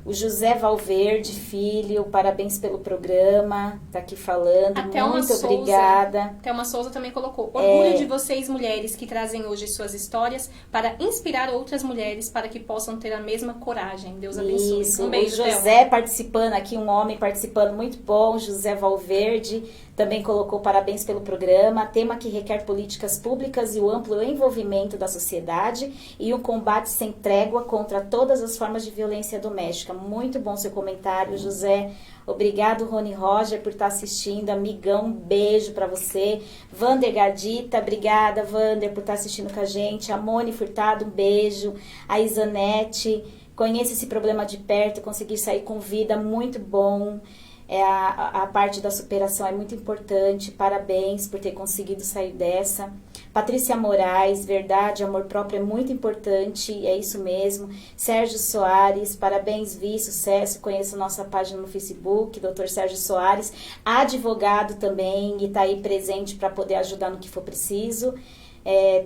O José Valverde Filho, parabéns pelo programa, tá aqui falando, muito obrigada. Thelma Souza também colocou, orgulho de vocês mulheres que trazem hoje suas histórias para inspirar outras mulheres para que possam ter a mesma coragem. Deus abençoe. Isso, Um beijo, o José participando aqui, um homem participando muito bom, José Valverde, também colocou parabéns pelo programa, tema que requer políticas públicas e o amplo envolvimento da sociedade e um combate sem trégua contra todas as formas de violência doméstica. Muito bom seu comentário, José. Obrigado, Rony Roger, por estar assistindo. Amigão, um beijo pra você. Vander Gadita, obrigada, Vander, por estar assistindo com a gente. A Mone Furtado, um beijo. A Isanete, conheça esse problema de perto, conseguir sair com vida, muito bom. A parte da superação é muito importante. Parabéns por ter conseguido sair dessa. Patrícia Moraes, verdade, amor próprio é muito importante, é isso mesmo. Sérgio Soares, parabéns, Vi, sucesso. Conheço nossa página no Facebook, Dr. Sérgio Soares, advogado também, e está aí presente para poder ajudar no que for preciso.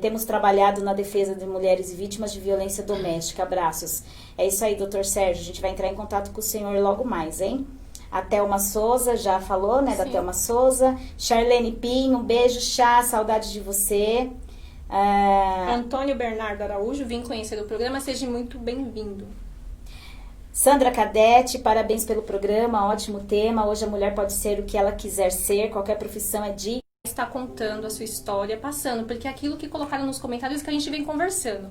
Temos trabalhado na defesa de mulheres vítimas de violência doméstica. Abraços. É isso aí, Dr. Sérgio, a gente vai entrar em contato com o senhor logo mais, hein? A Thelma Souza, já falou, né, da Thelma Souza. Charlene Pinho, um beijo, Chá, saudade de você. Antônio Bernardo Araújo, vim conhecer o programa, seja muito bem-vindo. Sandra Cadete, parabéns pelo programa, ótimo tema. Hoje a mulher pode ser o que ela quiser ser, qualquer profissão é digna. Está contando a sua história, passando, porque é aquilo que colocaram nos comentários que a gente vem conversando.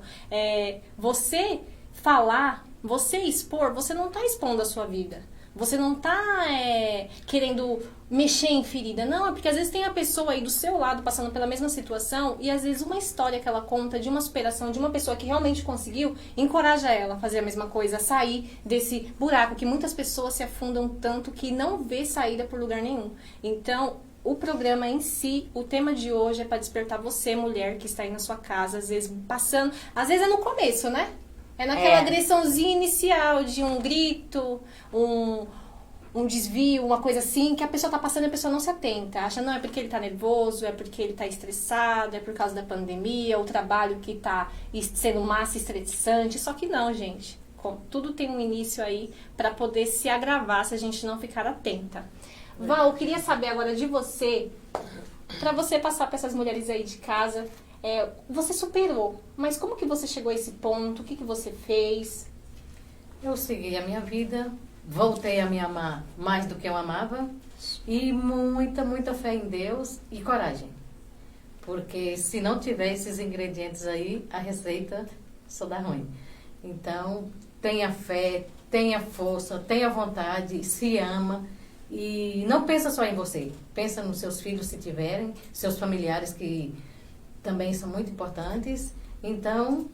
Você falar, você expor, você não está expondo a sua vida. Você não tá querendo mexer em ferida. Não, é porque às vezes tem a pessoa aí do seu lado passando pela mesma situação e às vezes uma história que ela conta de uma superação de uma pessoa que realmente conseguiu, encoraja ela a fazer a mesma coisa, a sair desse buraco que muitas pessoas se afundam tanto que não vê saída por lugar nenhum. Então, o programa em si, o tema de hoje é para despertar você, mulher, que está aí na sua casa, às vezes passando, às vezes é no começo, né? É naquela agressãozinha inicial de um grito, um desvio, uma coisa assim, que a pessoa tá passando e a pessoa não se atenta. Acha, não, é porque ele tá nervoso, é porque ele tá estressado, é por causa da pandemia, o trabalho que tá sendo massa estressante. Só que não, gente. Tudo tem um início aí para poder se agravar se a gente não ficar atenta. Val, eu queria saber agora de você, para você passar para essas mulheres aí de casa. Você superou, mas como que você chegou a esse ponto? O que você fez? Eu segui a minha vida, voltei a me amar mais do que eu amava e muita, muita fé em Deus e coragem. Porque se não tiver esses ingredientes aí, a receita só dá ruim. Então, tenha fé, tenha força, tenha vontade, se ama e não pensa só em você. Pensa nos seus filhos se tiverem, seus familiares que também são muito importantes. Então,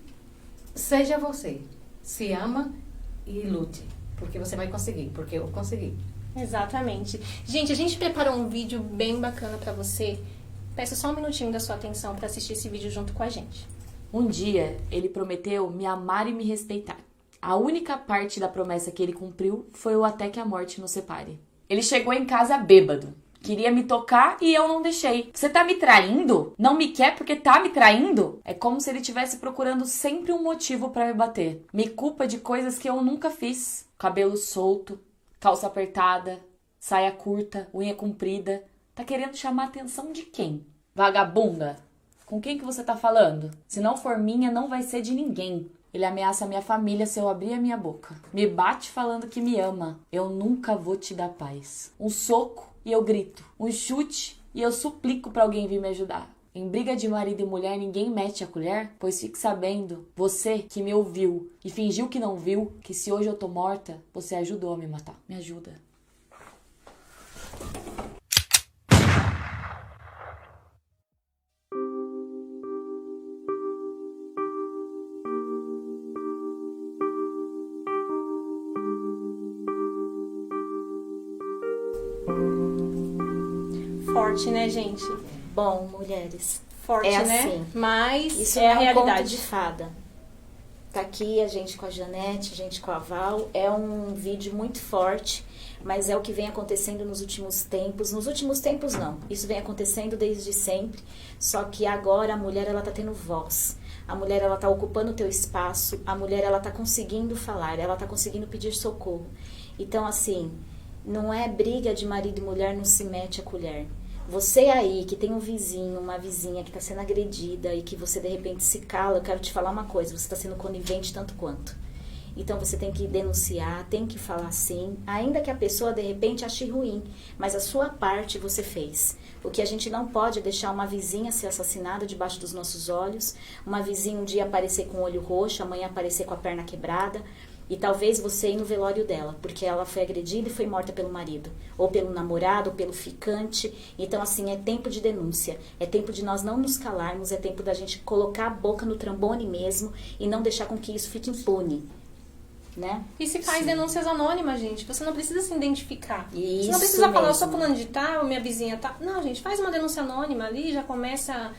seja você. Se ama e lute. Porque você vai conseguir. Porque eu consegui. Exatamente. Gente, a gente preparou um vídeo bem bacana pra você. Peço só um minutinho da sua atenção pra assistir esse vídeo junto com a gente. Um dia, ele prometeu me amar e me respeitar. A única parte da promessa que ele cumpriu foi o até que a morte nos separe. Ele chegou em casa bêbado. Queria me tocar e eu não deixei. Você tá me traindo? Não me quer porque tá me traindo? É como se ele estivesse procurando sempre um motivo pra me bater. Me culpa de coisas que eu nunca fiz. Cabelo solto, calça apertada, saia curta, unha comprida. Tá querendo chamar a atenção de quem? Vagabunda? Com quem que você tá falando? Se não for minha, não vai ser de ninguém. Ele ameaça a minha família se eu abrir a minha boca. Me bate falando que me ama. Eu nunca vou te dar paz. Um soco e eu grito. Um chute e eu suplico pra alguém vir me ajudar. Em briga de marido e mulher, ninguém mete a colher, pois fique sabendo, você que me ouviu e fingiu que não viu, que se hoje eu tô morta, você ajudou a me matar. Me ajuda. Forte, né, gente? Bom, mulheres, Forte, né? assim. Mas Isso é a não é um realidade. conto de fada. Tá aqui a gente com a Janete, a gente com a Val. É um vídeo muito forte, mas é o que vem acontecendo nos últimos tempos. Nos últimos tempos, não. Isso vem acontecendo desde sempre. Só que agora a mulher, ela tá tendo voz. A mulher, ela tá ocupando o teu espaço. A mulher, ela tá conseguindo falar. Ela tá conseguindo pedir socorro. Então, assim, não é briga de marido e mulher, não se mete a colher. Você aí que tem um vizinho, uma vizinha que está sendo agredida e que você de repente se cala, eu quero te falar uma coisa, você está sendo conivente tanto quanto. Então você tem que denunciar, tem que falar sim, ainda que a pessoa de repente ache ruim, mas a sua parte você fez. O que a gente não pode é deixar uma vizinha ser assassinada debaixo dos nossos olhos, uma vizinha um dia aparecer com o olho roxo, amanhã aparecer com a perna quebrada, e talvez você ir no velório dela, porque ela foi agredida e foi morta pelo marido, ou pelo namorado, ou pelo ficante. Então, assim, é tempo de denúncia, é tempo de nós não nos calarmos, é tempo da gente colocar a boca no trombone mesmo e não deixar com que isso fique impune. né? E se faz denúncias anônimas, gente. Você não precisa se identificar. Você Isso não precisa falar, eu sou mesmo. fulano de tal, minha vizinha tá. Não, gente, faz uma denúncia anônima ali, já começa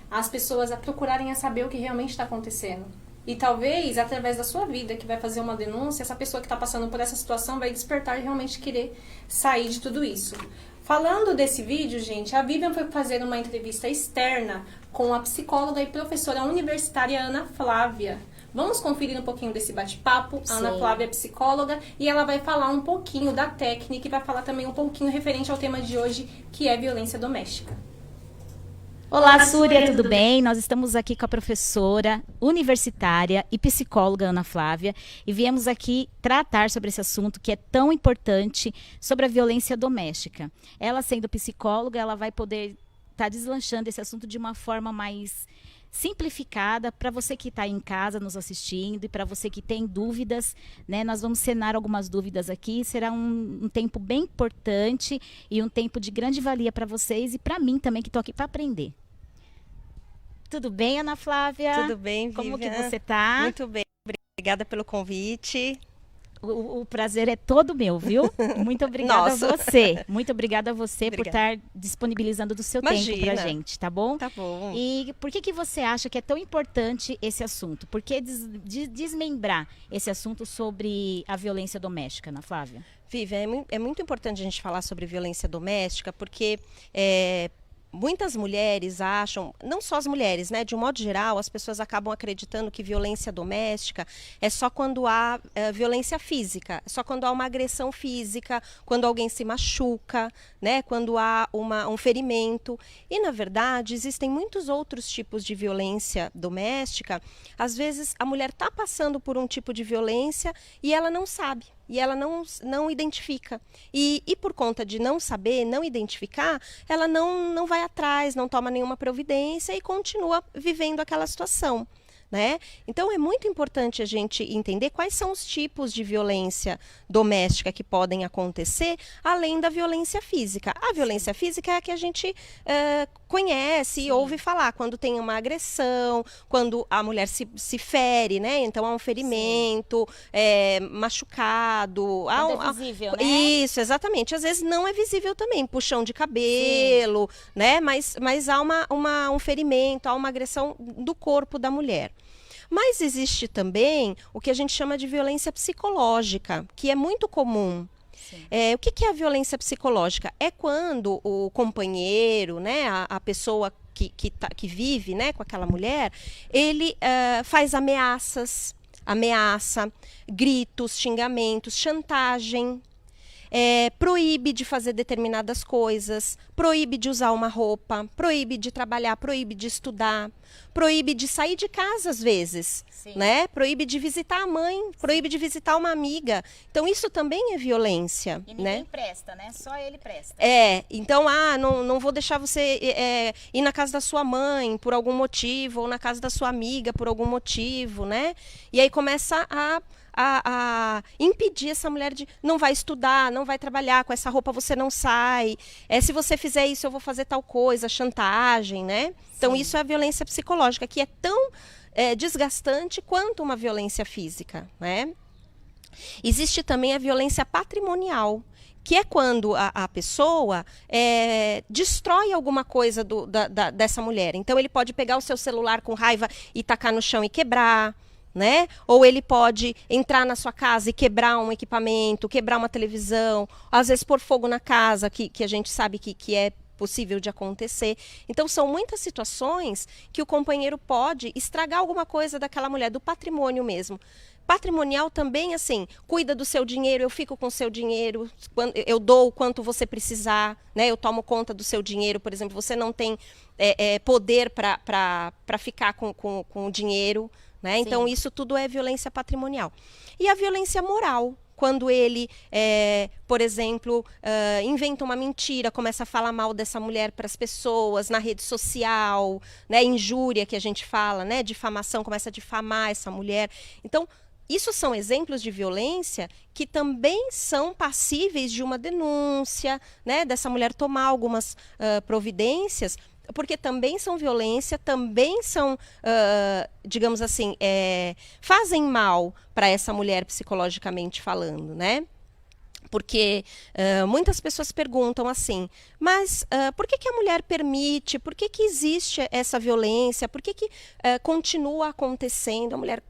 as pessoas a procurarem a saber o que realmente está acontecendo. E talvez, através da sua vida, que vai fazer uma denúncia, essa pessoa que está passando por essa situação vai despertar e realmente querer sair de tudo isso. Falando desse vídeo, gente, a Vivian foi fazer uma entrevista externa com a psicóloga e professora universitária Ana Flávia. Vamos conferir um pouquinho desse bate-papo. A Ana Sim. Flávia é psicóloga e ela vai falar um pouquinho da técnica e vai falar também um pouquinho referente ao tema de hoje, que é violência doméstica. Olá, Súria, tudo bem? Nós estamos aqui com a professora universitária e psicóloga Ana Flávia e viemos aqui tratar sobre esse assunto que é tão importante, sobre a violência doméstica. Ela, sendo psicóloga, ela vai poder estar deslanchando esse assunto de uma forma mais simplificada para você que está em casa nos assistindo e para você que tem dúvidas, né? Nós vamos sanar algumas dúvidas aqui. Será um tempo bem importante e um tempo de grande valia para vocês e para mim também, que estou aqui para aprender. Tudo bem, Ana Flávia? Tudo bem, Vivian? Como que você está? Muito bem, obrigada pelo convite. O prazer é todo meu, viu? Muito obrigada Nossa. a você. Muito obrigada a você por Obrigada. estar disponibilizando do seu tempo Imagina. pra gente, tá bom? Tá bom. E por que você acha que é tão importante esse assunto? Por que desmembrar esse assunto sobre a violência doméstica, Ana Flávia? Vivian, é muito importante a gente falar sobre violência doméstica, porque muitas mulheres acham, não só as mulheres, né? De um modo geral, as pessoas acabam acreditando que violência doméstica é só quando há violência física, só quando há uma agressão física, quando alguém se machuca, né? Quando há um ferimento. E, na verdade, existem muitos outros tipos de violência doméstica. Às vezes, a mulher está passando por um tipo de violência e ela não sabe. E ela não identifica. E por conta de não saber, não identificar, ela não vai atrás, não toma nenhuma providência e continua vivendo aquela situação, né? Então, é muito importante a gente entender quais são os tipos de violência doméstica que podem acontecer, além da violência física. A violência física é a que a gente conhece e ouve falar, quando tem uma agressão, quando a mulher se fere, né? Então, há um ferimento, machucado. Quando é visível, né? Isso, exatamente. Às vezes não é visível também, puxão de cabelo, né? Mas há um ferimento, há uma agressão do corpo da mulher. Mas existe também o que a gente chama de violência psicológica, que é muito comum. O que é a violência psicológica? É quando o companheiro, né, a pessoa que vive, né, com aquela mulher, ele faz ameaça, gritos, xingamentos, chantagem. Proíbe de fazer determinadas coisas, proíbe de usar uma roupa, proíbe de trabalhar, proíbe de estudar, proíbe de sair de casa às vezes, né? Proíbe de visitar a mãe, proíbe de visitar uma amiga. Então isso também é violência, E né? ninguém presta, né? Só ele presta. Então, não vou deixar você ir na casa da sua mãe por algum motivo, ou na casa da sua amiga por algum motivo, né? E aí começa a impedir essa mulher de não vai estudar, não vai trabalhar, com essa roupa você não sai, se você fizer isso eu vou fazer tal coisa, chantagem, né? Então isso é a violência psicológica, que é tão desgastante quanto uma violência física, né? Existe também a violência patrimonial, que é quando a pessoa destrói alguma coisa dessa mulher. Então ele pode pegar o seu celular com raiva e tacar no chão e quebrar, né? Ou ele pode entrar na sua casa e quebrar um equipamento, quebrar uma televisão, às vezes pôr fogo na casa, que a gente sabe que é possível de acontecer. Então são muitas situações que o companheiro pode estragar alguma coisa daquela mulher, do patrimônio mesmo. Patrimonial também, assim, cuida do seu dinheiro, eu fico com o seu dinheiro, eu dou o quanto você precisar, né? Eu tomo conta do seu dinheiro, por exemplo, você não tem poder para ficar com o dinheiro, né? Então isso tudo é violência patrimonial. E a violência moral, quando ele, por exemplo, inventa uma mentira, começa a falar mal dessa mulher para as pessoas na rede social, né? Injúria que a gente fala, né? Difamação, começa a difamar essa mulher. Então, isso são exemplos de violência que também são passíveis de uma denúncia, né? Dessa mulher tomar algumas providências, porque também são violência, também são, digamos assim, fazem mal para essa mulher psicologicamente falando, né? Porque muitas pessoas perguntam assim, mas por que a mulher permite, por que existe essa violência, por que continua acontecendo, a mulher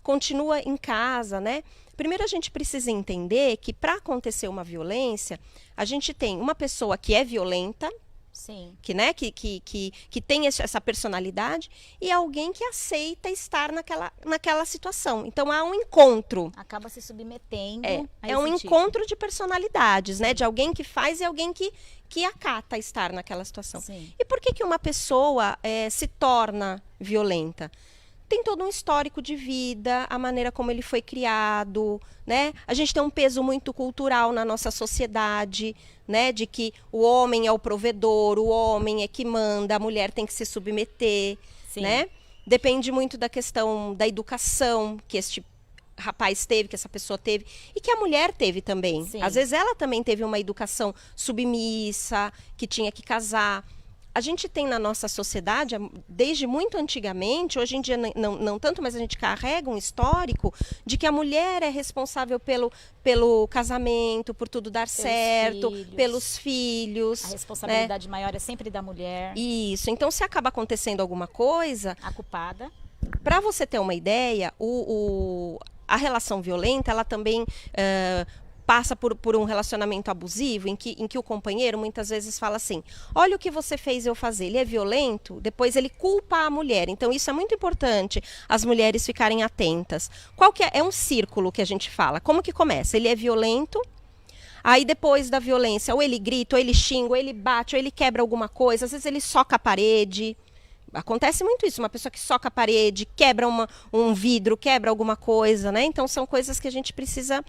continua em casa, né? Primeiro a gente precisa entender que para acontecer uma violência, a gente tem uma pessoa que é violenta, Sim. que, né, que tem essa personalidade, e alguém que aceita estar naquela situação. Então há um encontro. Acaba se submetendo. É um encontro de personalidades, né? De alguém que faz e alguém que acata estar naquela situação. Sim. E por que uma pessoa se torna violenta? Tem todo um histórico de vida, a maneira como ele foi criado, né? A gente tem um peso muito cultural na nossa sociedade, né? De que o homem é o provedor, o homem é que manda, a mulher tem que se submeter, Sim. né? Depende muito da questão da educação que este rapaz teve, que essa pessoa teve, e que a mulher teve também. Sim. Às vezes ela também teve uma educação submissa, que tinha que casar. A gente tem na nossa sociedade, desde muito antigamente, hoje em dia não tanto, mas a gente carrega um histórico de que a mulher é responsável pelo casamento, por tudo dar certo, pelos filhos. A responsabilidade maior é sempre da mulher. Isso. Então, se acaba acontecendo alguma coisa... A culpada. Para você ter uma ideia, a relação violenta, ela também... passa por um relacionamento abusivo, em que o companheiro muitas vezes fala assim, olha o que você fez eu fazer, ele é violento, depois ele culpa a mulher. Então isso é muito importante, as mulheres ficarem atentas. Qual que é um círculo que a gente fala, como que começa? Ele é violento, aí depois da violência, ou ele grita, ou ele xinga, ou ele bate, ou ele quebra alguma coisa, às vezes ele soca a parede. Acontece muito isso, uma pessoa que soca a parede, quebra um vidro, quebra alguma coisa, né? Então são coisas que a gente precisa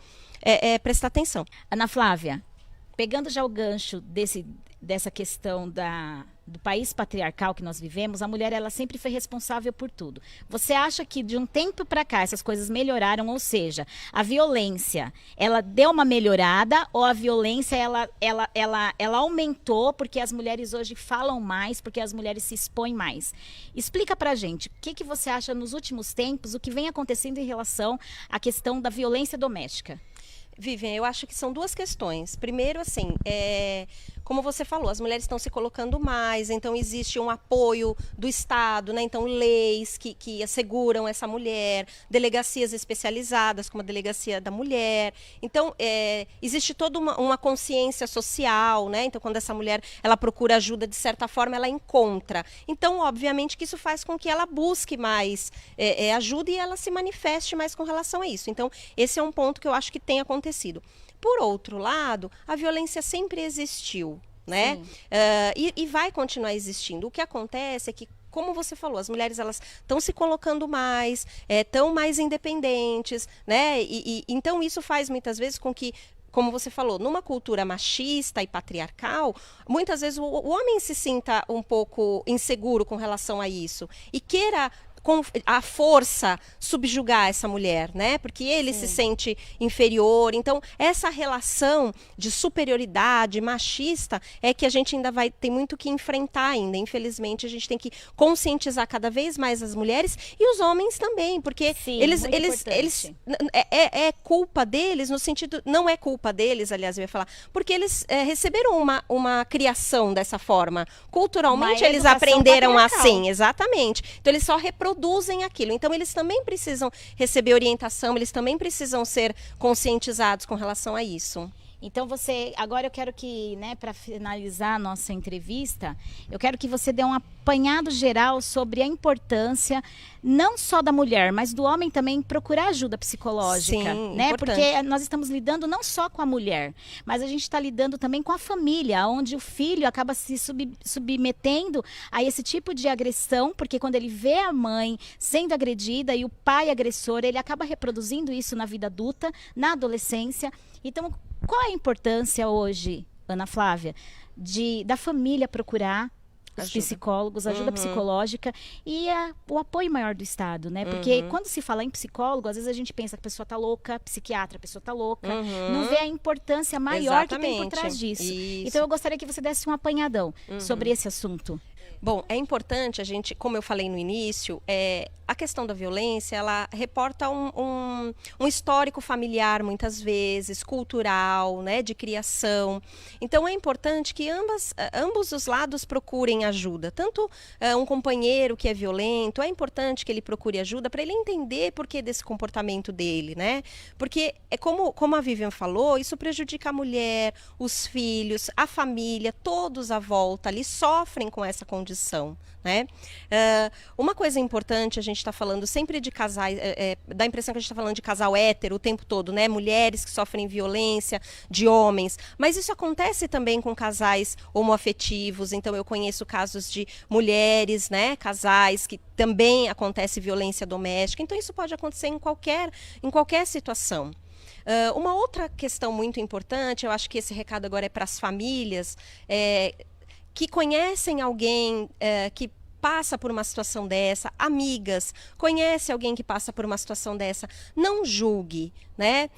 prestar atenção. Ana Flávia, pegando já o gancho dessa questão do país patriarcal que nós vivemos, a mulher ela sempre foi responsável por tudo. Você acha que de um tempo para cá essas coisas melhoraram, ou seja, a violência, ela deu uma melhorada ou a violência ela aumentou porque as mulheres hoje falam mais, porque as mulheres se expõem mais? Explica pra gente, o que você acha nos últimos tempos, o que vem acontecendo em relação à questão da violência doméstica? Vivian, eu acho que são duas questões. Primeiro, assim, como você falou, as mulheres estão se colocando mais, então existe um apoio do Estado, né? Então leis que asseguram essa mulher, delegacias especializadas, como a Delegacia da Mulher. Então, existe toda uma consciência social, né? Então, quando essa mulher ela procura ajuda, de certa forma, ela encontra. Então, obviamente, que isso faz com que ela busque mais ajuda e ela se manifeste mais com relação a isso. Então, esse é um ponto que eu acho que tem acontecido. Por outro lado, a violência sempre existiu, né? E vai continuar existindo. O que acontece é que, como você falou, as mulheres elas estão se colocando mais, estão mais independentes, né? Então isso faz muitas vezes com que, como você falou, numa cultura machista e patriarcal, muitas vezes o homem se sinta um pouco inseguro com relação a isso e queira com a força subjugar essa mulher, né? Porque ele se sente inferior. Então, essa relação de superioridade machista é que a gente ainda tem muito que enfrentar ainda. Infelizmente, a gente tem que conscientizar cada vez mais as mulheres e os homens também, porque eles é culpa deles no sentido, não é culpa deles, aliás, eu ia falar, porque eles receberam uma criação dessa forma. Culturalmente, eles aprenderam assim, exatamente. Então, eles só reproduzem aquilo. Então, eles também precisam receber orientação, eles também precisam ser conscientizados com relação a isso. Então agora eu quero que, né, para finalizar a nossa entrevista, eu quero que você dê um apanhado geral sobre a importância não só da mulher, mas do homem também procurar ajuda psicológica, né? Importante. Porque nós estamos lidando não só com a mulher, mas a gente está lidando também com a família, onde o filho acaba se submetendo a esse tipo de agressão, porque quando ele vê a mãe sendo agredida e o pai agressor, ele acaba reproduzindo isso na vida adulta, na adolescência. Então, qual é a importância hoje, Ana Flávia, da família procurar os psicólogos, ajuda psicológica e o apoio maior do Estado, né? Porque quando se fala em psicólogo, às vezes a gente pensa que a pessoa está louca, psiquiatra, a pessoa está louca, não vê a importância maior que tem por trás disso. Isso. Então eu gostaria que você desse um apanhadão sobre esse assunto. Bom, é importante a gente, como eu falei no início, a questão da violência, ela reporta um histórico familiar, muitas vezes, cultural, né, de criação. Então, é importante que ambos os lados procurem ajuda. Tanto um companheiro que é violento, é importante que ele procure ajuda para ele entender por que desse comportamento dele, né? Porque, como a Vivian falou, isso prejudica a mulher, os filhos, a família, todos à volta ali sofrem com essa condição, né? Uma coisa importante, a gente está falando sempre de casais, dá a impressão que a gente está falando de casal hétero o tempo todo, né? Mulheres que sofrem violência, de homens, mas isso acontece também com casais homoafetivos. Então eu conheço casos de mulheres, né? Casais que também acontece violência doméstica. Então isso pode acontecer em qualquer situação. Uma outra questão muito importante, eu acho que esse recado agora é para as famílias, que conhecem alguém que passa por uma situação dessa, amigas, conhece alguém que passa por uma situação dessa, não julgue, né?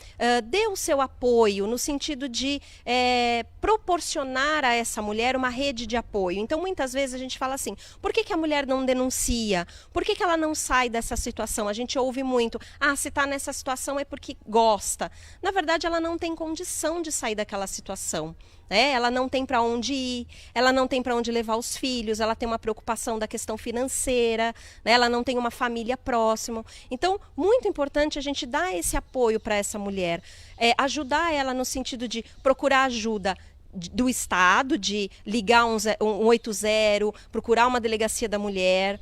Dê o seu apoio no sentido de proporcionar a essa mulher uma rede de apoio. Então, muitas vezes a gente fala assim, por que a mulher não denuncia? Por que ela não sai dessa situação? A gente ouve muito, se está nessa situação é porque gosta. Na verdade, ela não tem condição de sair daquela situação. Ela não tem para onde ir, ela não tem para onde levar os filhos, ela tem uma preocupação da questão financeira, né? Ela não tem uma família próxima. Então, muito importante a gente dar esse apoio para essa mulher, ajudar ela no sentido de procurar ajuda do Estado, de ligar um 180, procurar uma delegacia da mulher,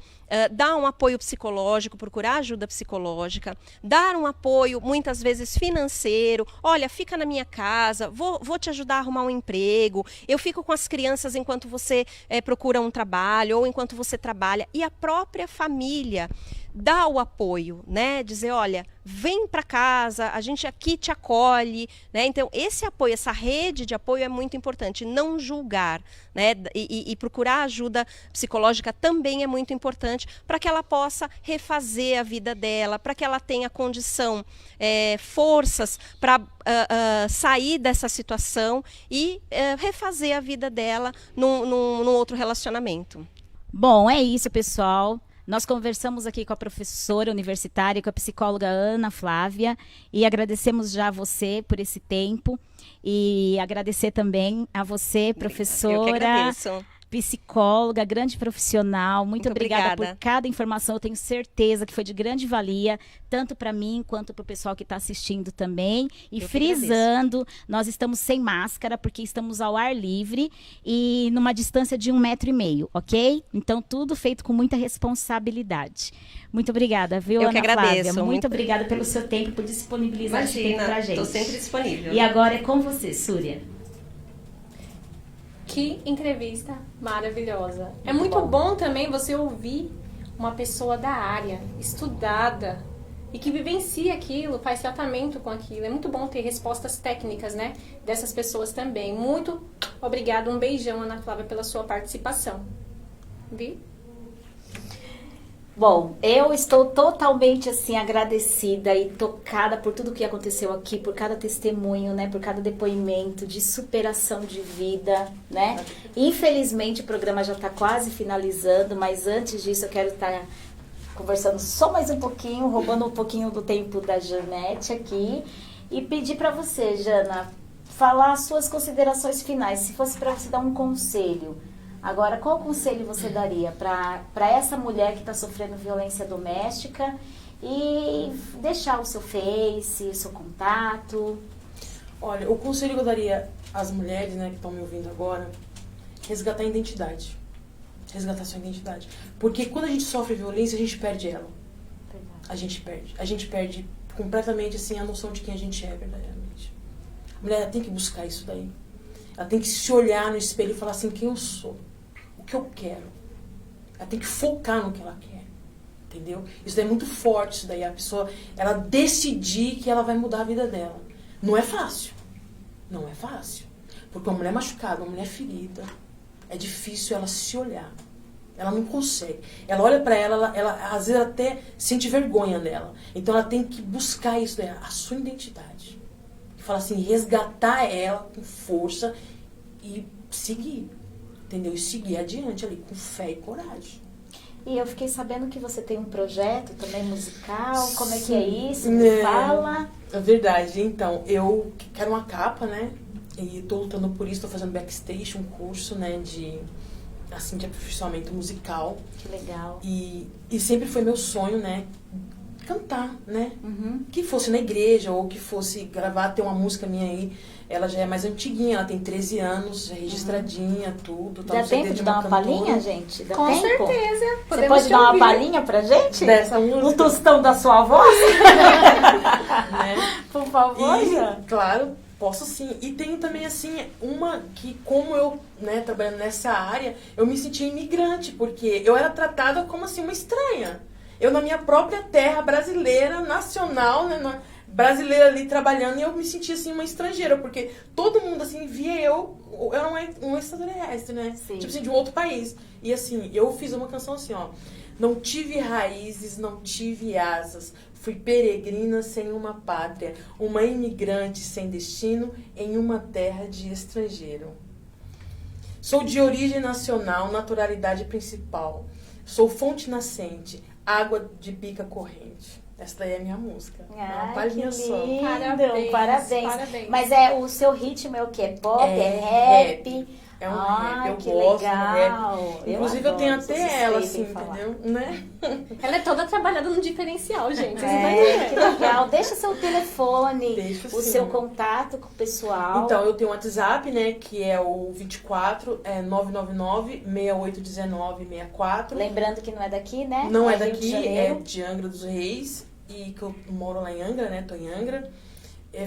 dar um apoio psicológico, procurar ajuda psicológica, dar um apoio, muitas vezes financeiro. Olha, fica na minha casa, vou te ajudar a arrumar um emprego, eu fico com as crianças enquanto você procura um trabalho ou enquanto você trabalha. E a própria família dá o apoio, né? Dizer, olha, vem para casa, a gente aqui te acolhe, né? Então, esse apoio, essa rede de apoio é muito importante. Não julgar, né? E procurar ajuda psicológica também é muito importante para que ela possa refazer a vida dela, para que ela tenha condição, forças para sair dessa situação e refazer a vida dela num outro relacionamento. Bom, é isso, pessoal. Nós conversamos aqui com a professora universitária, com a psicóloga Ana Flávia, e agradecemos já a você por esse tempo, e agradecer também a você, professora, Eu que agradeço. Psicóloga, grande profissional. Muito obrigada por obrigada. cada informação. Eu tenho certeza que foi de grande valia, tanto para mim quanto para o pessoal que está assistindo também. E Eu que frisando, nós estamos sem máscara, porque estamos ao ar livre e numa distância de 1,5 metro, ok? Então, tudo feito com muita responsabilidade. Muito obrigada, viu, Eu Ana que agradeço. Flávia? Muito obrigada pelo seu tempo, por disponibilizar esse tempo para a gente. estou sempre disponível. E agora é com você, Súria. Que entrevista maravilhosa. É muito bom também você ouvir uma pessoa da área, estudada, e que vivencia aquilo, faz tratamento com aquilo. É muito bom ter respostas técnicas, né, dessas pessoas também. Muito obrigada, um beijão, Ana Flávia, pela sua participação. Vi? Bom, eu estou totalmente assim agradecida e tocada por tudo que aconteceu aqui, por cada testemunho, né, por cada depoimento de superação de vida, né? Infelizmente o programa já está quase finalizando, mas antes disso eu quero estar conversando só mais um pouquinho, roubando um pouquinho do tempo da Janete aqui e pedir para você, Jana, falar as suas considerações finais. Se fosse para você dar um conselho. Agora, qual conselho você daria para essa mulher que está sofrendo violência doméstica e deixar o seu Face, o seu contato? Olha, o conselho que eu daria às mulheres, né, que estão me ouvindo agora, resgatar a identidade. Resgatar a sua identidade. Porque quando a gente sofre violência, a gente perde ela. A gente perde. A gente perde completamente assim, a noção de quem a gente é verdadeiramente. A mulher tem que buscar isso daí. Ela tem que se olhar no espelho e falar assim, quem eu sou? O que eu quero? Ela tem que focar no que ela quer. Entendeu? Isso daí é muito forte, isso daí. A pessoa, ela decidir que ela vai mudar a vida dela. Não é fácil. Não é fácil. Porque uma mulher machucada, uma mulher ferida, é difícil ela se olhar. Ela não consegue. Ela olha pra ela às vezes até sente vergonha dela. Então ela tem que buscar isso daí, a sua identidade. E falar assim, resgatar ela com força e seguir. entendeu? E seguir adiante ali, com fé e coragem. E eu fiquei sabendo que você tem um projeto também musical. Como é que Sim. é isso? Me fala. É verdade. Então, eu quero uma capa, né? E tô lutando por isso, tô fazendo backstage, um curso, né, de aperfeiçoamento musical. Que legal. E sempre foi meu sonho, né, cantar, né? Uhum. Que fosse na igreja ou que fosse gravar, ter uma música minha aí. Ela já é mais antiguinha, ela tem 13 anos, já é registradinha, tudo. Tá Dá no CD tempo de uma dar uma cantora. palhinha, gente? Dá Com tempo? certeza. Você Podemos pode te dar uma ouvir. palhinha pra gente? Dessa No música, tostão da sua voz? né? Por favor, E, já. claro, posso sim. E tenho também, assim, uma que, como eu, né, trabalhando nessa área, eu me sentia imigrante, porque eu era tratada como, assim, uma estranha. Eu, na minha própria terra brasileira, nacional, né, brasileira ali trabalhando, e eu me sentia, assim, uma estrangeira, porque todo mundo, assim, via eu era um extraterrestre, né? Sim. Tipo assim, de um outro país. E, assim, eu fiz uma canção assim, ó. Não tive raízes, não tive asas. Fui peregrina sem uma pátria, uma imigrante sem destino em uma terra de estrangeiro. Sou de origem nacional, naturalidade principal. Sou fonte nascente, água de bica corrente. Essa daí é a minha música. É uma Ai, palhinha que só. lindo. Parabéns, Parabéns. parabéns. Mas o seu ritmo é o quê? Pop? É rap? É um Ai, rap, eu que gosto legal. do rap. Inclusive, eu tenho até ela, assim, entendeu? Né? Ela é toda trabalhada no diferencial, gente. Vocês não É, estão que legal. Deixa seu telefone, Deixa o sim. seu contato com o pessoal. Então, eu tenho um WhatsApp, né, que é o 999-6819-64. Lembrando que não é daqui, né? Não é Rio de daqui, é Janeiro. de Angra dos Reis, e que eu moro lá em Angra, né, tô em Angra.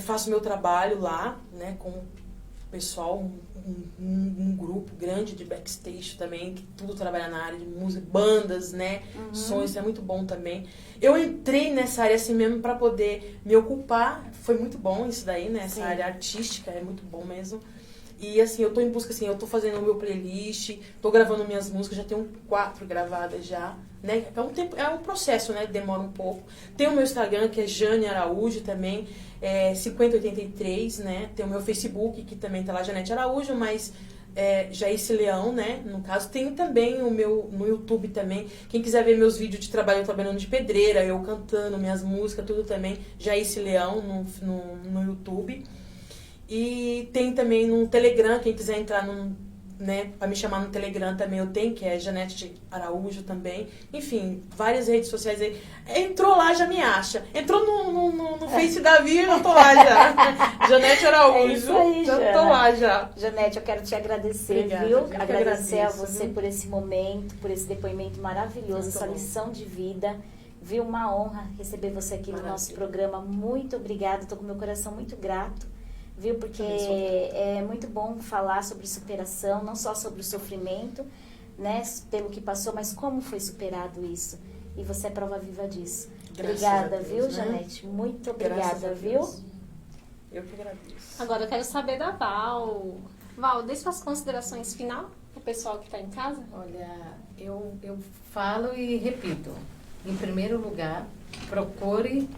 Faço meu trabalho lá, né, com o pessoal, um grupo grande de backstage também, que tudo trabalha na área de música, bandas, né, sons, isso é muito bom também. Eu entrei nessa área assim mesmo para poder me ocupar, foi muito bom isso daí, né, essa área artística, é muito bom mesmo. E assim, eu tô em busca, assim, eu tô fazendo o meu playlist, tô gravando minhas músicas, já tenho 4 gravadas já, né? É um processo, né? Demora um pouco. Tem o meu Instagram, que é Jane Araújo também, 5083, né? Tem o meu Facebook, que também tá lá, Janete Araújo, mas Jaice Leão, né? No caso, tem também o meu no YouTube também. Quem quiser ver meus vídeos de trabalho, eu trabalhando de pedreira, eu cantando minhas músicas, tudo também, Jaice Leão no YouTube. E tem também no Telegram, quem quiser entrar né, para me chamar no Telegram também eu tenho, que é Janete Araújo também. Enfim, várias redes sociais aí. Entrou lá, já me acha. Entrou no Face da Via, eu tô lá já. Janete Araújo. É isso aí, já Jana. tô lá já. Janete, eu quero te agradecer, Obrigada, viu? eu que Agradecer agradeço, a você viu? por esse momento, por esse depoimento maravilhoso, Muito essa bom. lição de vida. Viu? Uma honra receber você aqui no nosso Maravilha. programa. Muito obrigada, estou com meu coração muito grato. Viu? Porque Abençoado. é muito bom falar sobre superação, não só sobre o sofrimento, né, pelo que passou, mas como foi superado isso. E você é prova viva disso. Graças obrigada, a Deus, viu, né? Janete? Muito Graças obrigada, a viu? Deus. Eu que agradeço. Agora eu quero saber da Val. Val, deixe suas considerações final pro pessoal que está em casa. Olha, eu falo e repito. Em primeiro lugar, procure,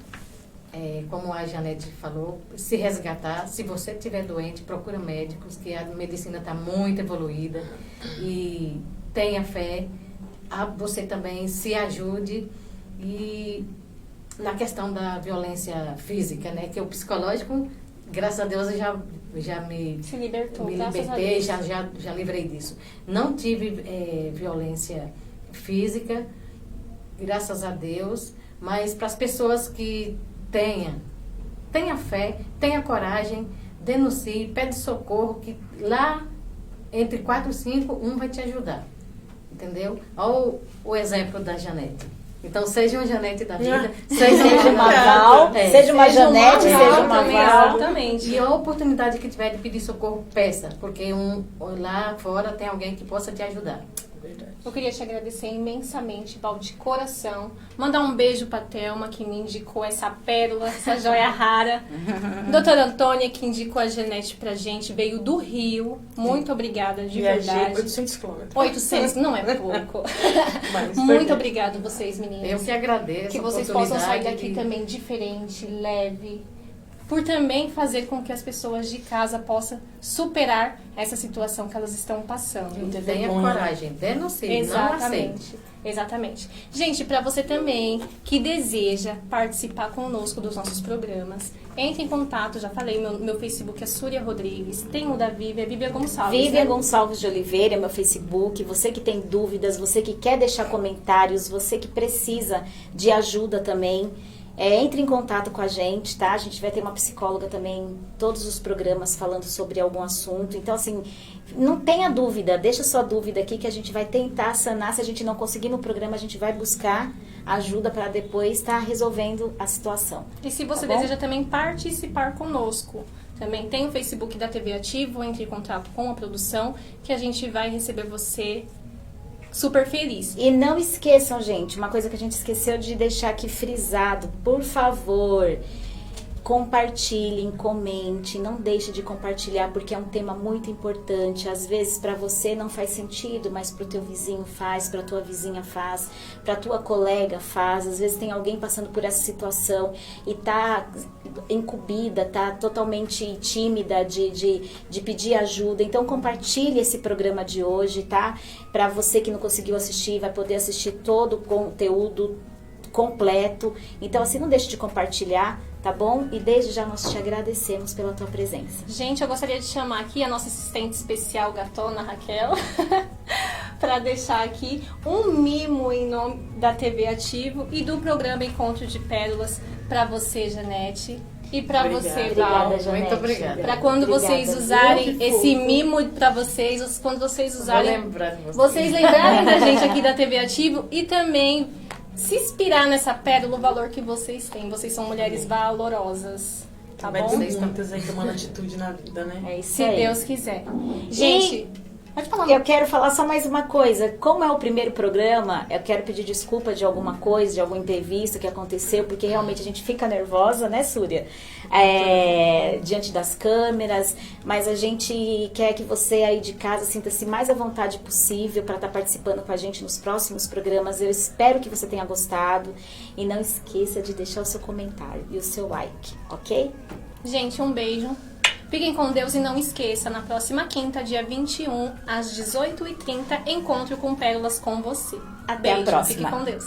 como a Janete falou, se resgatar. Se você estiver doente, procure médicos, que a medicina está muito evoluída. E tenha fé. Você também se ajude. E na questão da violência física, né? Que o psicológico, graças a Deus, eu já me Se libertou, me graças a libertei, Deus. já livrei disso. Não tive violência física, graças a Deus, mas para as pessoas que tenha fé, tenha coragem, denuncie, pede socorro, que lá entre 4 e 5, um vai te ajudar. Entendeu? Olha o exemplo da Janete. Então, seja uma Janete da vida, Seja uma Val, seja uma Janete, seja uma também, Val. exatamente. E a oportunidade que tiver de pedir socorro, peça, porque lá fora tem alguém que possa te ajudar. Verdade. Eu queria te agradecer imensamente, Val, de coração. Mandar um beijo pra Thelma, que me indicou essa pérola, essa joia rara. Doutora Antônia, que indicou a Janete pra gente, veio do Rio. Muito obrigada, de Viajei verdade. 800 quilômetros. 800 não é pouco. Mas Muito obrigada vocês, meninas. Eu que agradeço. Que a vocês possam sair oportunidade daqui de- também diferente, leve, por também fazer com que as pessoas de casa possam superar essa situação que elas estão passando. Tenha vergonha. coragem, denuncie, não aceite. Exatamente. Exatamente. Gente, para você também que deseja participar conosco dos nossos programas, entre em contato, já falei, meu Facebook é Súria Rodrigues, tem o da Vívia Gonçalves. Vívia né? Gonçalves de Oliveira, meu Facebook. Você que tem dúvidas, você que quer deixar comentários, você que precisa de ajuda também, entre em contato com a gente, tá? A gente vai ter uma psicóloga também em todos os programas falando sobre algum assunto. Então, assim, não tenha dúvida, deixa sua dúvida aqui que a gente vai tentar sanar. Se a gente não conseguir no programa, a gente vai buscar ajuda para depois estar resolvendo a situação. E se você Tá bom? deseja também participar conosco, também tem o Facebook da TV Ativo, entre em contato com a produção, que a gente vai receber você super feliz. E não esqueçam, gente, uma coisa que a gente esqueceu de deixar aqui frisado, por favor, compartilhem, comente, não deixe de compartilhar porque é um tema muito importante. Às vezes para você não faz sentido, mas para o teu vizinho faz, para tua vizinha faz, para tua colega faz. Às vezes tem alguém passando por essa situação e tá incumbida, tá totalmente tímida de pedir ajuda. Então compartilhe esse programa de hoje, tá? Para você que não conseguiu assistir, vai poder assistir todo o conteúdo completo. Então assim, não deixe de compartilhar, tá bom? E desde já nós te agradecemos pela tua presença. Gente, eu gostaria de chamar aqui a nossa assistente especial gatona, Raquel, para deixar aqui um mimo em nome da TV Ativo e do programa Encontro de Pérolas para você, Janete, e para você, Val. Obrigada, Janete. Muito obrigada. Para quando Obrigada, vocês viu? usarem Que esse fofo. mimo para vocês, quando vocês Vou usarem, lembrar de você. vocês lembrarem da gente aqui da TV Ativo e também se inspirar nessa pérola, o valor que vocês têm. Vocês são mulheres valorosas, tá Vai bom? ter muitas aí tomando atitude na vida, né? É isso Se aí. Deus quiser. Gente, pode falar. Eu quero falar só mais uma coisa. Como é o primeiro programa, eu quero pedir desculpa de alguma coisa, de algum imprevisto que aconteceu, porque realmente a gente fica nervosa, né, Súria? Diante das câmeras, mas a gente quer que você aí de casa sinta-se mais à vontade possível para estar participando com a gente nos próximos programas. Eu espero que você tenha gostado e não esqueça de deixar o seu comentário e o seu like, ok? Gente, um beijo. Fiquem com Deus e não esqueça, na próxima quinta, dia 21, às 18h30, encontro com Pérolas com você. Até a Beijo, próxima. Fique com Deus.